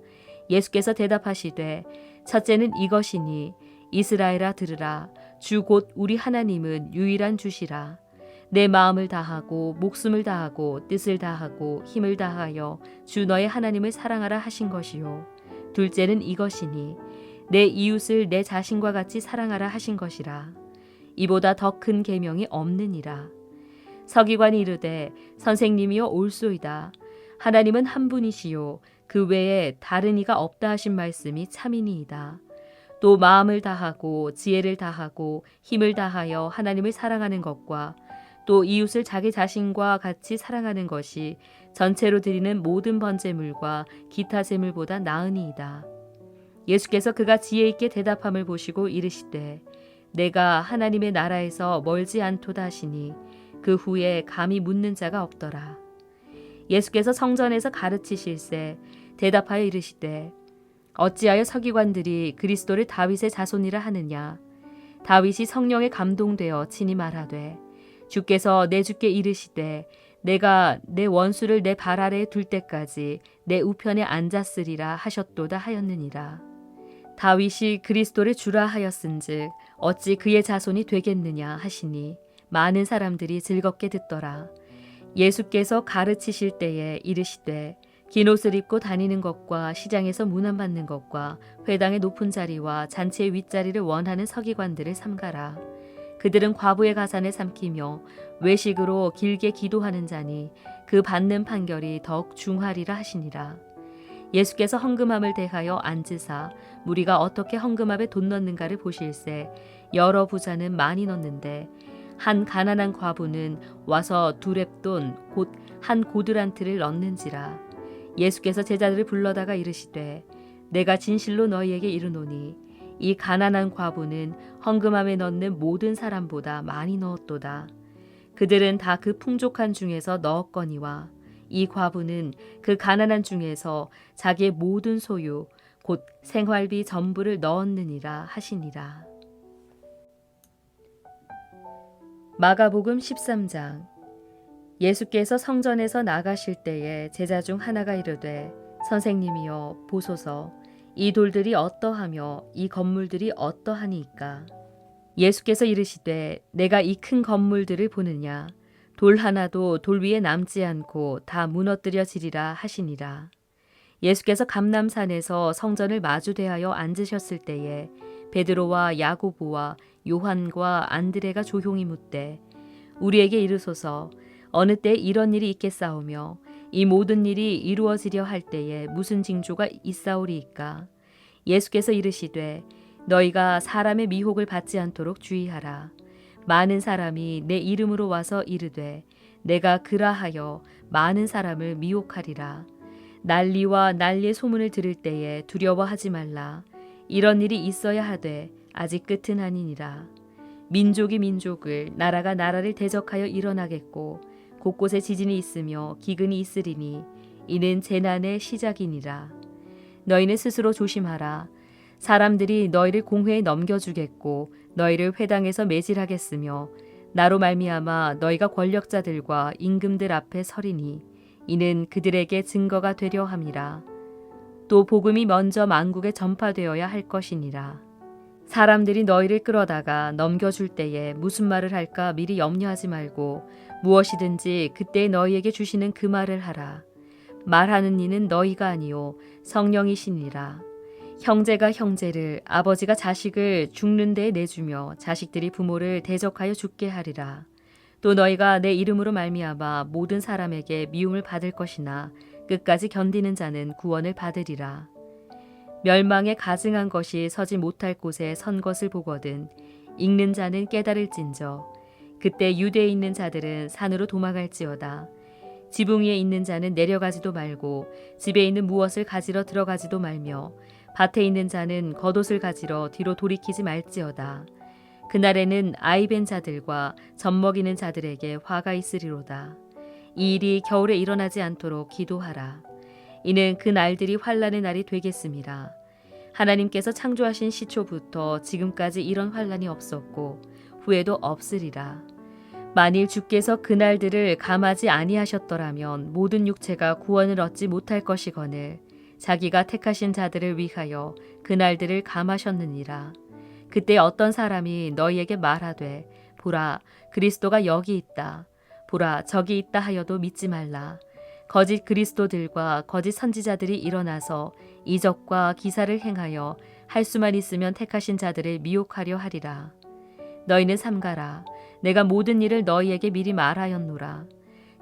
예수께서 대답하시되 첫째는 이것이니 이스라엘아 들으라. 주 곧 우리 하나님은 유일한 주시라. 내 마음을 다하고 목숨을 다하고 뜻을 다하고 힘을 다하여 주 너의 하나님을 사랑하라 하신 것이요. 둘째는 이것이니 내 이웃을 내 자신과 같이 사랑하라 하신 것이라. 이보다 더 큰 계명이 없느니라. 서기관이 이르되 선생님이여 옳소이다. 하나님은 한 분이시요 그 외에 다른 이가 없다 하신 말씀이 참이니이다. 또 마음을 다하고 지혜를 다하고 힘을 다하여 하나님을 사랑하는 것과 또 이웃을 자기 자신과 같이 사랑하는 것이 전체로 드리는 모든 번제물과 기타 제물보다 나으니이다. 예수께서 그가 지혜 있게 대답함을 보시고 이르시되 내가 하나님의 나라에서 멀지 않도다 하시니 그 후에 감히 묻는 자가 없더라. 예수께서 성전에서 가르치실세 대답하여 이르시되 어찌하여 서기관들이 그리스도를 다윗의 자손이라 하느냐. 다윗이 성령에 감동되어 친히 말하되 주께서 내 주께 이르시되 내가 내 원수를 내 발 아래에 둘 때까지 내 우편에 앉았으리라 하셨도다 하였느니라. 다윗이 그리스도를 주라 하였은즉 어찌 그의 자손이 되겠느냐 하시니 많은 사람들이 즐겁게 듣더라. 예수께서 가르치실 때에 이르시되 긴 옷을 입고 다니는 것과 시장에서 문안받는 것과 회당의 높은 자리와 잔치의 윗자리를 원하는 서기관들을 삼가라. 그들은 과부의 가산을 삼키며 외식으로 길게 기도하는 자니 그 받는 판결이 더욱 중하리라 하시니라. 예수께서 헌금함을 대하여 앉으사 무리가 어떻게 헌금함에 돈 넣는가를 보실세 여러 부자는 많이 넣는데 한 가난한 과부는 와서 2렙돈 곧 한 고드란트를 넣는지라. 예수께서 제자들을 불러다가 이르시되 내가 진실로 너희에게 이르노니 이 가난한 과부는 헌금함에 넣는 모든 사람보다 많이 넣었도다. 그들은 다 그 풍족한 중에서 넣었거니와 이 과부는 그 가난한 중에서 자기의 모든 소유 곧 생활비 전부를 넣었느니라 하시니라. 마가복음 13장. 예수께서 성전에서 나가실 때에 제자 중 하나가 이르되 선생님이여 보소서 이 돌들이 어떠하며 이 건물들이 어떠하니이까. 예수께서 이르시되 내가 이 큰 건물들을 보느냐. 돌 하나도 돌 위에 남지 않고 다 무너뜨려지리라 하시니라. 예수께서 감람산에서 성전을 마주대하여 앉으셨을 때에 베드로와 야고보와 요한과 안드레가 조용히 묻되 우리에게 이르소서 어느 때 이런 일이 있겠사오며 이 모든 일이 이루어지려 할 때에 무슨 징조가 있사오리이까. 예수께서 이르시되 너희가 사람의 미혹을 받지 않도록 주의하라. 많은 사람이 내 이름으로 와서 이르되 내가 그라하여 많은 사람을 미혹하리라. 난리와 난리의 소문을 들을 때에 두려워하지 말라. 이런 일이 있어야 하되 아직 끝은 아니니라. 민족이 민족을 나라가 나라를 대적하여 일어나겠고 곳곳에 지진이 있으며 기근이 있으리니 이는 재난의 시작이니라. 너희는 스스로 조심하라. 사람들이 너희를 공회에 넘겨주겠고 너희를 회당에서 매질하겠으며 나로 말미암아 너희가 권력자들과 임금들 앞에 서리니 이는 그들에게 증거가 되려 함이라. 또 복음이 먼저 만국에 전파되어야 할 것이니라. 사람들이 너희를 끌어다가 넘겨줄 때에 무슨 말을 할까 미리 염려하지 말고 무엇이든지 그때 너희에게 주시는 그 말을 하라. 말하는 이는 너희가 아니요 성령이시니라. 형제가 형제를 아버지가 자식을 죽는 데에 내주며 자식들이 부모를 대적하여 죽게 하리라. 또 너희가 내 이름으로 말미암아 모든 사람에게 미움을 받을 것이나 끝까지 견디는 자는 구원을 받으리라. 멸망에 가증한 것이 서지 못할 곳에 선 것을 보거든 읽는 자는 깨달을진저 그때 유대에 있는 자들은 산으로 도망할지어다. 지붕 위에 있는 자는 내려가지도 말고 집에 있는 무엇을 가지러 들어가지도 말며 밭에 있는 자는 겉옷을 가지러 뒤로 돌이키지 말지어다. 그날에는 아이벤 자들과 젖먹이는 자들에게 화가 있으리로다. 이 일이 겨울에 일어나지 않도록 기도하라. 이는 그 날들이 환난의 날이 되겠습니다. 하나님께서 창조하신 시초부터 지금까지 이런 환난이 없었고 후에도 없으리라. 만일 주께서 그 날들을 감하지 아니하셨더라면 모든 육체가 구원을 얻지 못할 것이거늘 자기가 택하신 자들을 위하여 그 날들을 감하셨느니라. 그때 어떤 사람이 너희에게 말하되 보라 그리스도가 여기 있다. 보라 저기 있다 하여도 믿지 말라. 거짓 그리스도들과 거짓 선지자들이 일어나서 이적과 기사를 행하여 할 수만 있으면 택하신 자들을 미혹하려 하리라. 너희는 삼가라. 내가 모든 일을 너희에게 미리 말하였노라.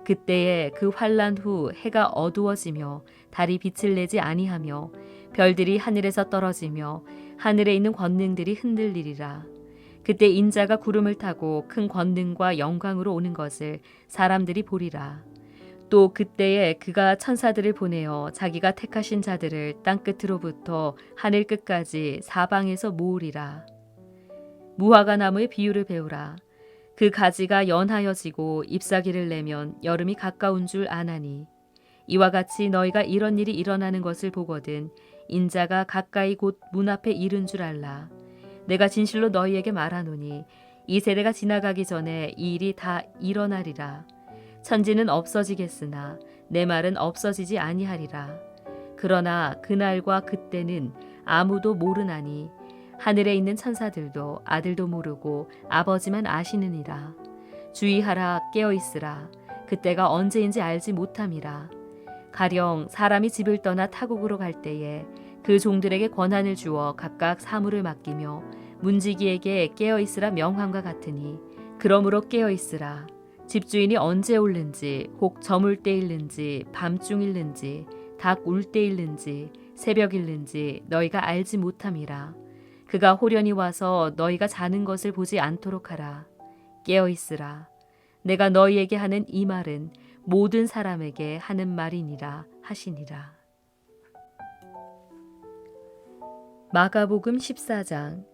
그때에 그 환난 후 해가 어두워지며 달이 빛을 내지 아니하며 별들이 하늘에서 떨어지며 하늘에 있는 권능들이 흔들리리라. 그때 인자가 구름을 타고 큰 권능과 영광으로 오는 것을 사람들이 보리라. 또 그때에 그가 천사들을 보내어 자기가 택하신 자들을 땅끝으로부터 하늘 끝까지 사방에서 모으리라. 무화과 나무의 비유를 배우라. 그 가지가 연하여지고 잎사귀를 내면 여름이 가까운 줄 아나니 이와 같이 너희가 이런 일이 일어나는 것을 보거든 인자가 가까이 곧 문 앞에 이른 줄 알라. 내가 진실로 너희에게 말하노니 이 세대가 지나가기 전에 이 일이 다 일어나리라. 천지는 없어지겠으나 내 말은 없어지지 아니하리라. 그러나 그날과 그때는 아무도 모르나니 하늘에 있는 천사들도 아들도 모르고 아버지만 아시느니라. 주의하라 깨어있으라. 그때가 언제인지 알지 못함이라. 가령 사람이 집을 떠나 타국으로 갈 때에 그 종들에게 권한을 주어 각각 사물을 맡기며 문지기에게 깨어있으라 명함과 같으니 그러므로 깨어있으라. 집주인이 언제 올는지 혹 저물 때일는지 밤중일는지 닭 울 때일는지 새벽일는지 너희가 알지 못함이라. 그가 호련히 와서 너희가 자는 것을 보지 않도록 하라. 깨어있으라. 내가 너희에게 하는 이 말은 모든 사람에게 하는 말이니라 하시니라. 마가복음 14장.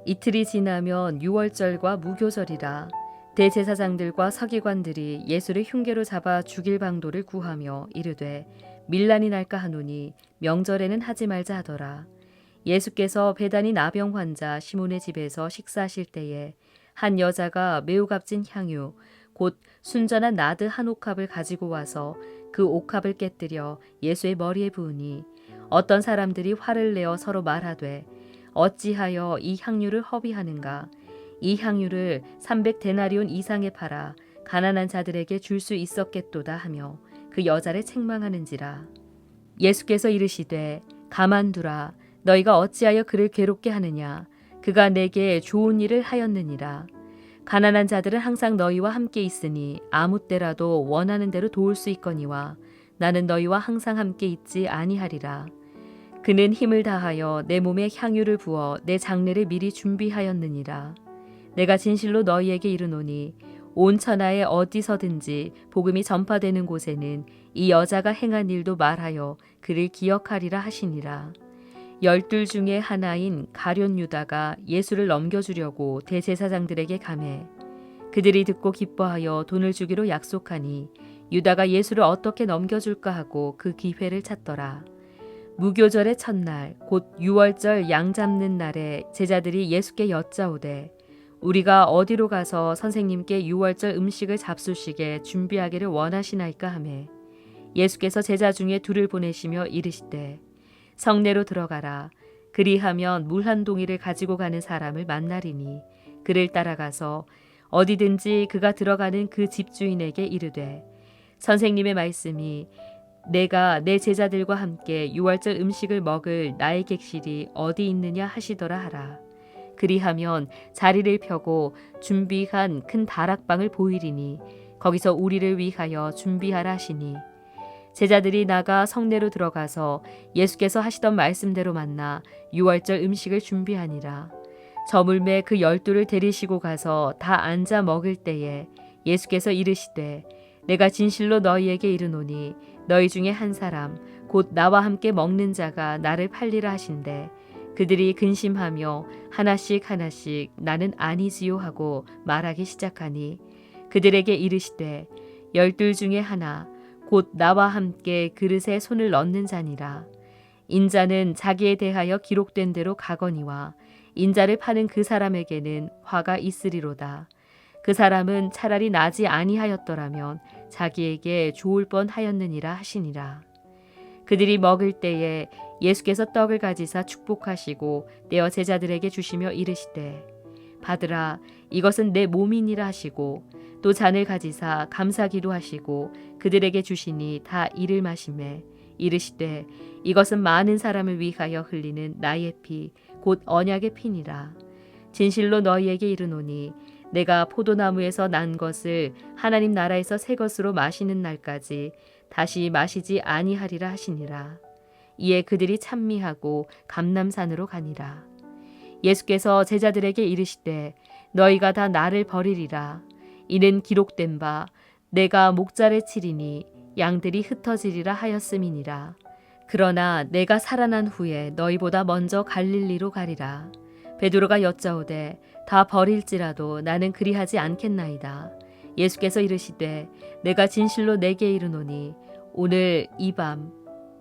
이틀이 지나면 유월절과 무교절이라. 대제사장들과 서기관들이 예수를 흉계로 잡아 죽일 방도를 구하며 이르되 밀란이 날까 하노니 명절에는 하지 말자 하더라. 예수께서 베다니 나병 환자 시몬의 집에서 식사하실 때에 한 여자가 매우 값진 향유 곧 순전한 나드 한 옥합을 가지고 와서 그 옥합을 깨뜨려 예수의 머리에 부으니 어떤 사람들이 화를 내어 서로 말하되 어찌하여 이 향유를 허비하는가. 이 향유를 300데나리온 이상에 팔아 가난한 자들에게 줄 수 있었겠도다 하며 그 여자를 책망하는지라. 예수께서 이르시되 가만두라. 너희가 어찌하여 그를 괴롭게 하느냐. 그가 내게 좋은 일을 하였느니라. 가난한 자들은 항상 너희와 함께 있으니 아무 때라도 원하는 대로 도울 수 있거니와 나는 너희와 항상 함께 있지 아니하리라. 그는 힘을 다하여 내 몸에 향유를 부어 내 장례를 미리 준비하였느니라. 내가 진실로 너희에게 이르노니 온 천하에 어디서든지 복음이 전파되는 곳에는 이 여자가 행한 일도 말하여 그를 기억하리라 하시니라. 12 중에 하나인 가룟 유다가 예수를 넘겨주려고 대제사장들에게 가매 그들이 듣고 기뻐하여 돈을 주기로 약속하니 유다가 예수를 어떻게 넘겨줄까 하고 그 기회를 찾더라. 무교절의 첫날 곧 유월절 양 잡는 날에 제자들이 예수께 여짜오되 우리가 어디로 가서 선생님께 유월절 음식을 잡수시게 준비하기를 원하시나이까 하매 예수께서 제자 중에 둘을 보내시며 이르시되 성내로 들어가라. 그리하면 물 한 동이를 가지고 가는 사람을 만나리니 그를 따라가서 어디든지 그가 들어가는 그 집주인에게 이르되 선생님의 말씀이 내가 내 제자들과 함께 유월절 음식을 먹을 나의 객실이 어디 있느냐 하시더라 하라. 그리하면 자리를 펴고 준비한 큰 다락방을 보이리니 거기서 우리를 위하여 준비하라 하시니 제자들이 나가 성내로 들어가서 예수께서 하시던 말씀대로 만나 유월절 음식을 준비하니라. 저물매 그 12를 데리시고 가서 다 앉아 먹을 때에 예수께서 이르시되 내가 진실로 너희에게 이르노니 너희 중에 한 사람 곧 나와 함께 먹는 자가 나를 팔리라 하신대 그들이 근심하며 하나씩 하나씩 나는 아니지요 하고 말하기 시작하니 그들에게 이르시되 12 중에 하나 곧 나와 함께 그릇에 손을 넣는 자니라. 인자는 자기에 대하여 기록된 대로 가거니와 인자를 파는 그 사람에게는 화가 있으리로다. 그 사람은 차라리 나지 아니하였더라면 자기에게 좋을 뻔하였느니라 하시니라. 그들이 먹을 때에 예수께서 떡을 가지사 축복하시고 떼어 제자들에게 주시며 이르시되 받으라 이것은 내 몸이니라 하시고 또 잔을 가지사 감사기도 하시고 그들에게 주시니 다 이를 마시매 이르시되 이것은 많은 사람을 위하여 흘리는 나의 피 곧 언약의 피니라. 진실로 너희에게 이르노니 내가 포도나무에서 난 것을 하나님 나라에서 새 것으로 마시는 날까지 다시 마시지 아니하리라 하시니라. 이에 그들이 찬미하고 감람산으로 가니라. 예수께서 제자들에게 이르시되 너희가 다 나를 버리리라. 이는 기록된 바 내가 목자를 치리니 양들이 흩어지리라 하였음이니라. 그러나 내가 살아난 후에 너희보다 먼저 갈릴리로 가리라. 베드로가 여짜오되 다 버릴지라도 나는 그리하지 않겠나이다. 예수께서 이르시되 내가 진실로 내게 이르노니 오늘 이 밤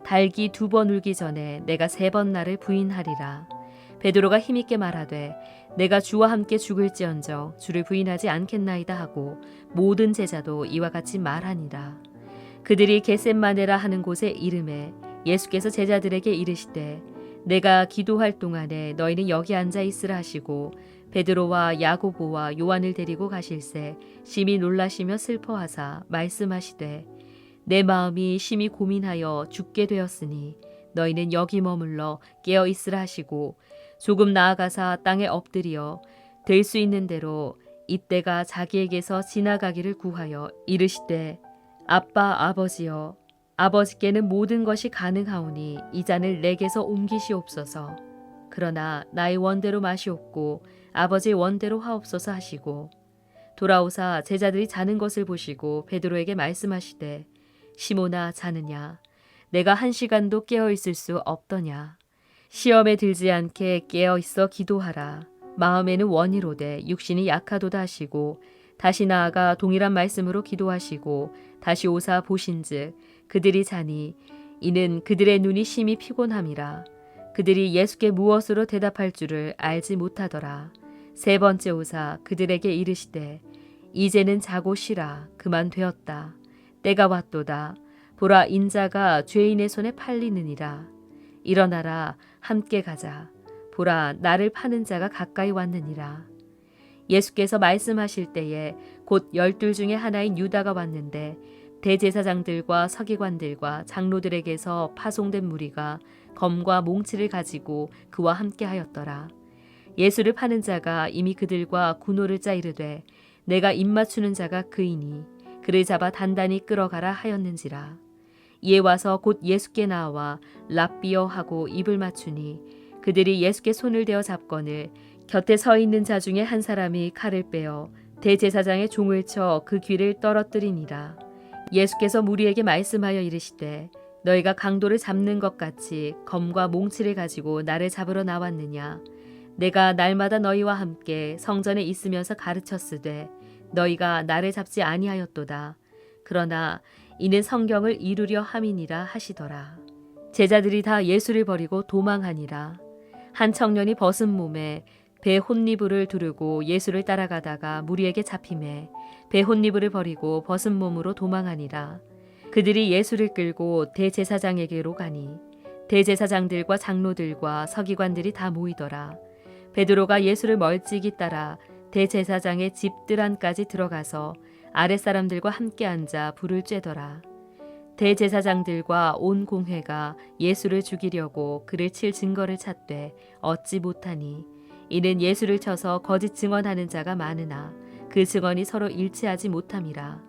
달기 2번 울기 전에 내가 3번 나를 부인하리라. 베드로가 힘있게 말하되 내가 주와 함께 죽을지언정 주를 부인하지 않겠나이다 하고 모든 제자도 이와 같이 말하니라. 그들이 겟셋마네라 하는 곳에 이르매 예수께서 제자들에게 이르시되 내가 기도할 동안에 너희는 여기 앉아 있으라 하시고 베드로와 야고보와 요한을 데리고 가실새 심히 놀라시며 슬퍼하사 말씀하시되 내 마음이 심히 고민하여 죽게 되었으니 너희는 여기 머물러 깨어 있으라 하시고 조금 나아가사 땅에 엎드려 될 수 있는 대로 이때가 자기에게서 지나가기를 구하여 이르시되 아빠 아버지여 아버지께는 모든 것이 가능하오니 이 잔을 내게서 옮기시옵소서. 그러나 나의 원대로 마시옵고 아버지의 원대로 하옵소서 하시고 돌아오사 제자들이 자는 것을 보시고 베드로에게 말씀하시되 시몬아 자느냐 내가 1시간도 깨어 있을 수 없더냐. 시험에 들지 않게 깨어 있어 기도하라. 마음에는 원이로되 육신이 약하도다 하시고 다시 나아가 동일한 말씀으로 기도하시고 다시 오사 보신즉 그들이 자니 이는 그들의 눈이 심히 피곤함이라. 그들이 예수께 무엇으로 대답할 줄을 알지 못하더라. 3번째 오사 그들에게 이르시되 이제는 자고 쉬라. 그만 되었다. 때가 왔도다. 보라 인자가 죄인의 손에 팔리느니라. 일어나라 함께 가자. 보라 나를 파는 자가 가까이 왔느니라. 예수께서 말씀하실 때에 곧 12 중에 하나인 유다가 왔는데 대제사장들과 서기관들과 장로들에게서 파송된 무리가 검과 몽치를 가지고 그와 함께 하였더라. 예수를 파는 자가 이미 그들과 군호를 짜 이르되 내가 입맞추는 자가 그이니 그를 잡아 단단히 끌어가라 하였는지라. 이에 와서 곧 예수께 나와 랍비어 하고 입을 맞추니 그들이 예수께 손을 대어 잡거늘 곁에 서 있는 자 중에 한 사람이 칼을 빼어 대제사장의 종을 쳐 그 귀를 떨어뜨리니라. 예수께서 무리에게 말씀하여 이르시되 너희가 강도를 잡는 것 같이 검과 몽치를 가지고 나를 잡으러 나왔느냐. 내가 날마다 너희와 함께 성전에 있으면서 가르쳤으되 너희가 나를 잡지 아니하였도다. 그러나 이는 성경을 이루려 함이니라 하시더라. 제자들이 다 예수를 버리고 도망하니라. 한 청년이 벗은 몸에 배 혼니부를 두르고 예수를 따라가다가 무리에게 잡히매 배 혼니부를 버리고 벗은 몸으로 도망하니라. 그들이 예수를 끌고 대제사장에게로 가니 대제사장들과 장로들과 서기관들이 다 모이더라. 베드로가 예수를 멀찍이 따라 대제사장의 집 뜰 안까지 들어가서 아랫사람들과 함께 앉아 불을 쬐더라. 대제사장들과 온 공회가 예수를 죽이려고 그를 칠 증거를 찾되 얻지 못하니 이는 예수를 쳐서 거짓 증언하는 자가 많으나 그 증언이 서로 일치하지 못함이라.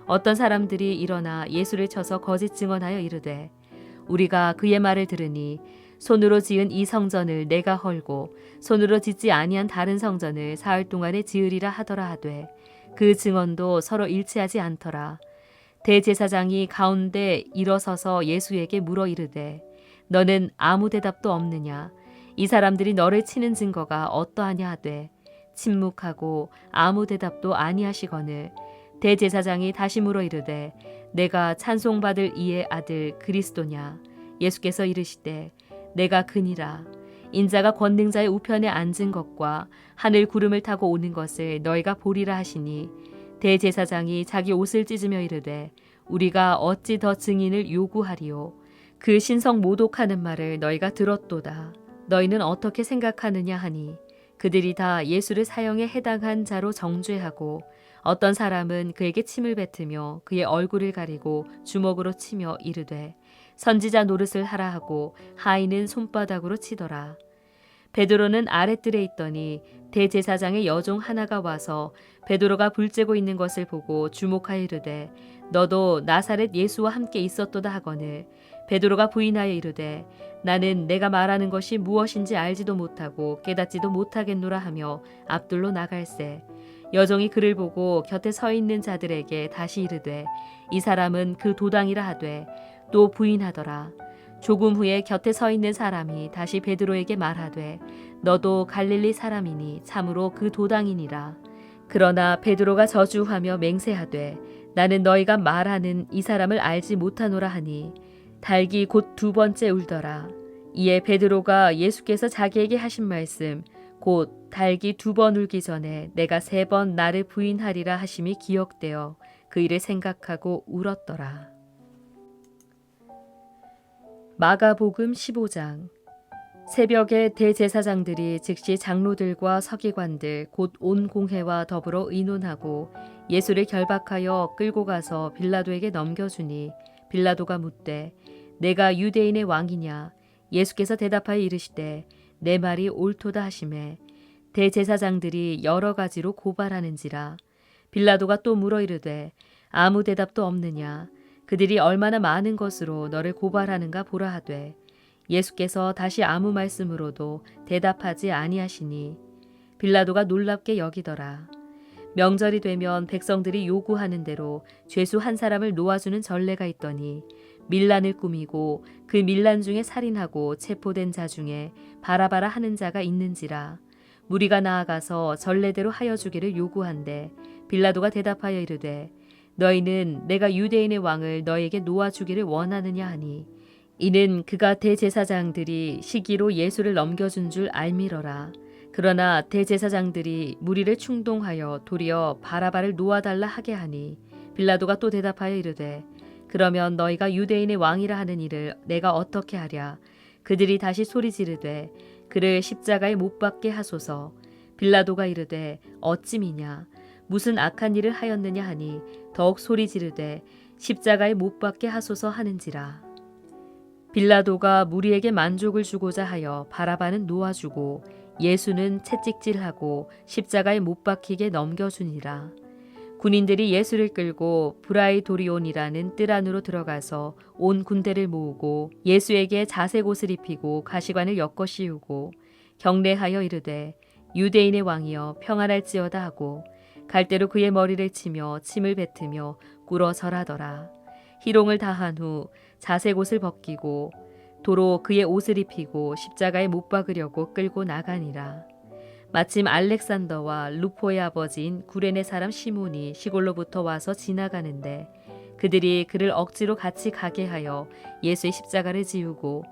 어떤 사람들이 일어나 예수를 쳐서 거짓 증언하여 이르되 우리가 그의 말을 들으니 손으로 지은 이 성전을 내가 헐고 손으로 짓지 아니한 다른 성전을 사흘 동안에 지으리라 하더라 하되 그 증언도 서로 일치하지 않더라. 대제사장이 가운데 일어서서 예수에게 물어 이르되 너는 아무 대답도 없느냐. 이 사람들이 너를 치는 증거가 어떠하냐 하되 침묵하고 아무 대답도 아니하시거늘 대제사장이 다시 물어 이르되 내가 찬송받을 이의 아들 그리스도냐. 예수께서 이르시되 내가 그니라. 인자가 권능자의 우편에 앉은 것과 하늘 구름을 타고 오는 것을 너희가 보리라 하시니 대제사장이 자기 옷을 찢으며 이르되 우리가 어찌 더 증인을 요구하리요. 그 신성 모독하는 말을 너희가 들었도다. 너희는 어떻게 생각하느냐 하니 그들이 다 예수를 사형에 해당한 자로 정죄하고 어떤 사람은 그에게 침을 뱉으며 그의 얼굴을 가리고 주먹으로 치며 이르되 선지자 노릇을 하라 하고 하인은 손바닥으로 치더라. 베드로는 아랫뜰에 있더니 대제사장의 여종 하나가 와서 베드로가 불 쬐고 있는 것을 보고 주목하여 이르되 너도 나사렛 예수와 함께 있었도다 하거늘 베드로가 부인하여 이르되 나는 내가 말하는 것이 무엇인지 알지도 못하고 깨닫지도 못하겠노라 하며 앞둘로 나갈새 여종이 그를 보고 곁에 서 있는 자들에게 다시 이르되 이 사람은 그 도당이라 하되 또 부인하더라. 조금 후에 곁에 서 있는 사람이 다시 베드로에게 말하되 너도 갈릴리 사람이니 참으로 그 도당이니라. 그러나 베드로가 저주하며 맹세하되 나는 너희가 말하는 이 사람을 알지 못하노라 하니 닭이 곧 2번째 울더라. 이에 베드로가 예수께서 자기에게 하신 말씀 곧 닭이 2번 울기 전에 내가 3번 나를 부인하리라 하심이 기억되어 그 일을 생각하고 울었더라. 마가복음 15장. 새벽에 대제사장들이 즉시 장로들과 서기관들 곧 온 공회와 더불어 의논하고 예수를 결박하여 끌고 가서 빌라도에게 넘겨주니 빌라도가 묻되 내가 유대인의 왕이냐. 예수께서 대답하여 이르시되 내 말이 옳도다 하시매 대제사장들이 여러 가지로 고발하는지라. 빌라도가 또 물어 이르되 아무 대답도 없느냐. 그들이 얼마나 많은 것으로 너를 고발하는가 보라 하되 예수께서 다시 아무 말씀으로도 대답하지 아니하시니 빌라도가 놀랍게 여기더라. 명절이 되면 백성들이 요구하는 대로 죄수 한 사람을 놓아주는 전례가 있더니 밀란을 꾸미고 그 밀란 중에 살인하고 체포된 자 중에 바라바라 하는 자가 있는지라. 무리가 나아가서 전례대로 하여 주기를 요구한대 빌라도가 대답하여 이르되 너희는 내가 유대인의 왕을 너희에게 놓아주기를 원하느냐 하니 이는 그가 대제사장들이 시기로 예수를 넘겨준 줄 알미러라. 그러나 대제사장들이 무리를 충동하여 도리어 바라바를 놓아달라 하게 하니 빌라도가 또 대답하여 이르되 그러면 너희가 유대인의 왕이라 하는 일을 내가 어떻게 하랴. 그들이 다시 소리 지르되 그를 십자가에 못 박게 하소서. 빌라도가 이르되 어찌미냐. 무슨 악한 일을 하였느냐 하니 더욱 소리 지르되 십자가에 못 박게 하소서 하는지라. 빌라도가 무리에게 만족을 주고자 하여 바라바는 놓아주고 예수는 채찍질하고 십자가에 못 박히게 넘겨주니라. 군인들이 예수를 끌고 브라이도리온이라는 뜰 안으로 들어가서 온 군대를 모으고 예수에게 자색 옷을 입히고 가시관을 엮어 씌우고 경례하여 이르되 유대인의 왕이여 평안할지어다 하고 갈대로 그의 머리를 치며 침을 뱉으며 꿇어 절하더라. 희롱을 다한 후 자색 옷을 벗기고 도로 그의 옷을 입히고 십자가에 못 박으려고 끌고 나가니라. 마침 알렉산더와 루포의 아버지인 구레네 사람 시몬이 시골로부터 와서 지나가는데 그들이 그를 억지로 같이 가게 하여 예수의 십자가를 지우고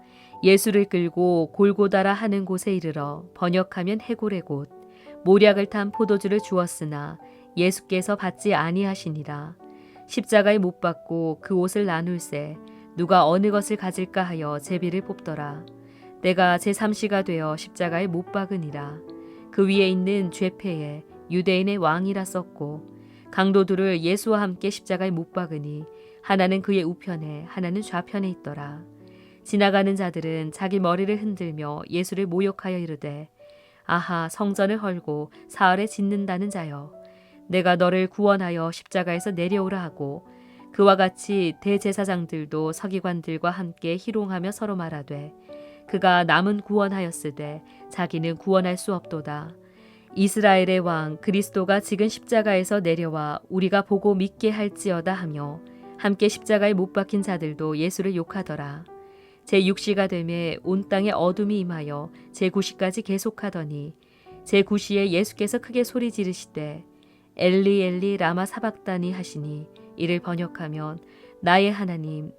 예수를 끌고 골고다라 하는 곳에 이르러 번역하면 해골의 곳 모략을 탄 포도주를 주었으나 예수께서 받지 아니하시니라. 십자가에 못 박고 그 옷을 나눌세 누가 어느 것을 가질까 하여 제비를 뽑더라. 내가 제3시가 되어 십자가에 못 박으니라. 그 위에 있는 죄패에 유대인의 왕이라 썼고 강도들을 예수와 함께 십자가에 못 박으니 하나는 그의 우편에 하나는 좌편에 있더라. 지나가는 자들은 자기 머리를 흔들며 예수를 모욕하여 이르되 아하 성전을 헐고 사흘에 짓는다는 자여 내가 너를 구원하여 십자가에서 내려오라 하고 그와 같이 대제사장들도 서기관들과 함께 희롱하며 서로 말하되 그가 남은 구원하였으되 자기는 구원할 수 없도다. 이스라엘의 왕 그리스도가 지금 십자가에서 내려와 우리가 보고 믿게 할지어다 하며 함께 십자가에 못 박힌 자들도 예수를 욕하더라. 제6시가 되매 온 땅에 어둠이 임하여 제9시까지 계속하더니 제9시에 예수께서 크게 소리 지르시되 엘리 엘리 라마 사박다니 하시니 이를 번역하면 나의 하나님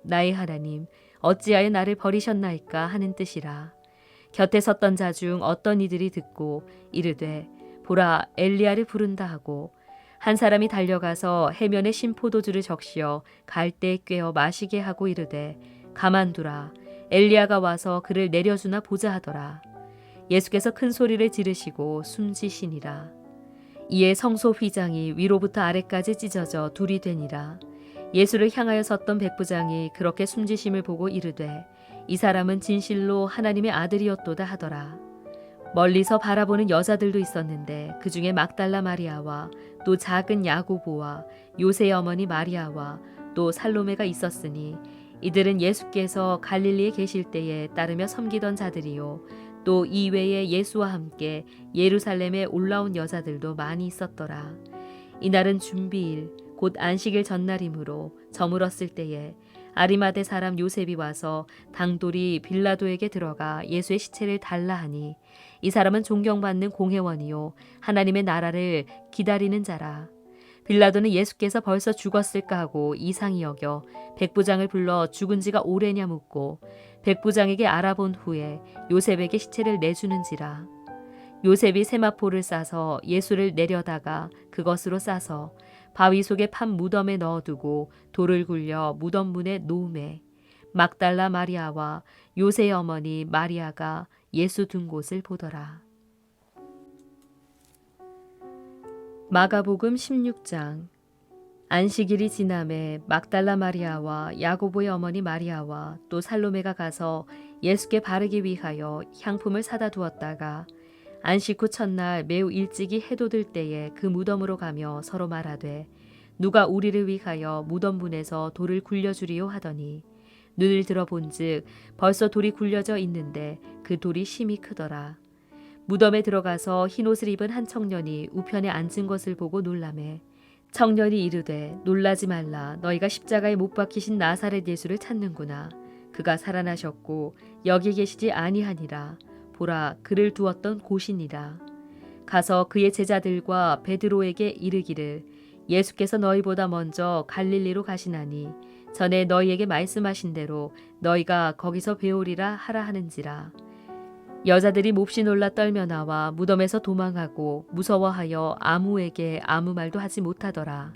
어찌하여 나를 버리셨나이까 하는 뜻이라. 곁에 섰던 자 중 어떤 이들이 듣고 이르되 보라 엘리야를 부른다 하고 한 사람이 달려가서 해면에 신 포도주를 적시어 갈대에 꿰어 마시게 하고 이르되 가만두라 엘리야가 와서 그를 내려주나 보자 하더라. 예수께서 큰 소리를 지르시고 숨지시니라. 이에 성소 휘장이 위로부터 아래까지 찢어져 둘이 되니라. 예수를 향하여 섰던 백부장이 그렇게 숨지심을 보고 이르되 이 사람은 진실로 하나님의 아들이었도다 하더라. 멀리서 바라보는 여자들도 있었는데 그 중에 막달라 마리아와 또 작은 야고보와 요새의 어머니 마리아와 또 살로메가 있었으니 이들은 예수께서 갈릴리에 계실 때에 따르며 섬기던 자들이요 또 이외에 예수와 함께 예루살렘에 올라온 여자들도 많이 있었더라. 이날은 준비일 곧 안식일 전날이므로 저물었을 때에 아리마대 사람 요셉이 와서 당돌이 빌라도에게 들어가 예수의 시체를 달라 하니 이 사람은 존경받는 공회원이요 하나님의 나라를 기다리는 자라. 빌라도는 예수께서 벌써 죽었을까 하고 이상히 여겨 백부장을 불러 죽은 지가 오래냐 묻고 백부장에게 알아본 후에 요셉에게 시체를 내주는지라. 요셉이 세마포를 싸서 예수를 내려다가 그것으로 싸서 바위 속에 판 무덤에 넣어두고 돌을 굴려 무덤 문에 놓음에 막달라 마리아와 요새의 어머니 마리아가 예수 둔 곳을 보더라. 마가복음 16장. 안식일이 지남에 막달라 마리아와 야고보의 어머니 마리아와 또 살로메가 가서 예수께 바르기 위하여 향품을 사다 두었다가 안식 후 첫날 매우 일찍이 해돋을 때에 그 무덤으로 가며 서로 말하되 누가 우리를 위하여 무덤 문에서 돌을 굴려주리요 하더니 눈을 들어본즉 벌써 돌이 굴려져 있는데 그 돌이 심히 크더라. 무덤에 들어가서 흰옷을 입은 한 청년이 우편에 앉은 것을 보고 놀라매 청년이 이르되 놀라지 말라 너희가 십자가에 못 박히신 나사렛 예수를 찾는구나. 그가 살아나셨고 여기 계시지 아니하니라. 보라 그를 두었던 곳이니라. 가서 그의 제자들과 베드로에게 이르기를 예수께서 너희보다 먼저 갈릴리로 가시나니 전에 너희에게 말씀하신 대로 너희가 거기서 배우리라 하라 하는지라. 여자들이 몹시 놀라 떨며 나와 무덤에서 도망하고 무서워하여 아무에게 아무 말도 하지 못하더라.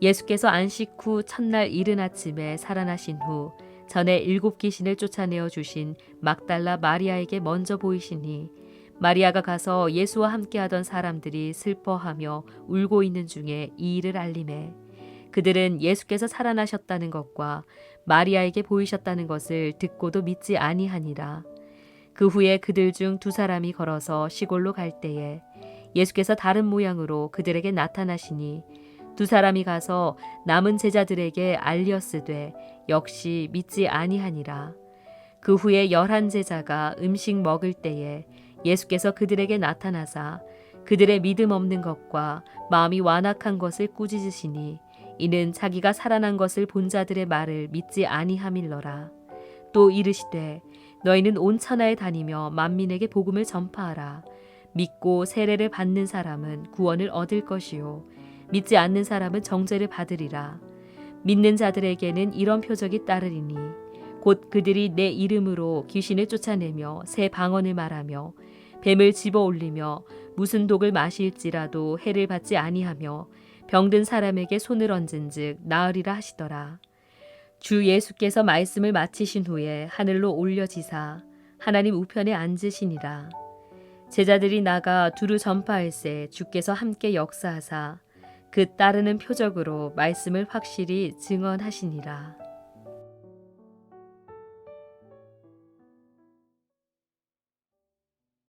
예수께서 안식 후 첫날 이른 아침에 살아나신 후 전에 7 귀신을 쫓아내어 주신 막달라 마리아에게 먼저 보이시니 마리아가 가서 예수와 함께하던 사람들이 슬퍼하며 울고 있는 중에 이 일을 알림해 그들은 예수께서 살아나셨다는 것과 마리아에게 보이셨다는 것을 듣고도 믿지 아니하니라. 그 후에 그들 중 두 사람이 걸어서 시골로 갈 때에 예수께서 다른 모양으로 그들에게 나타나시니 두 사람이 가서 남은 제자들에게 알렸으되 역시 믿지 아니하니라. 그 후에 11 제자가 음식 먹을 때에 예수께서 그들에게 나타나사 그들의 믿음 없는 것과 마음이 완악한 것을 꾸짖으시니 이는 자기가 살아난 것을 본 자들의 말을 믿지 아니함일러라. 또 이르시되 너희는 온 천하에 다니며 만민에게 복음을 전파하라. 믿고 세례를 받는 사람은 구원을 얻을 것이요 믿지 않는 사람은 정죄를 받으리라. 믿는 자들에게는 이런 표적이 따르리니 곧 그들이 내 이름으로 귀신을 쫓아내며 새 방언을 말하며 뱀을 집어 올리며 무슨 독을 마실지라도 해를 받지 아니하며 병든 사람에게 손을 얹은즉 나으리라 하시더라. 주 예수께서 말씀을 마치신 후에 하늘로 올려지사 하나님 우편에 앉으시니라. 제자들이 나가 두루 전파할새 주께서 함께 역사하사 그 따르는 표적으로 말씀을 확실히 증언하시니라.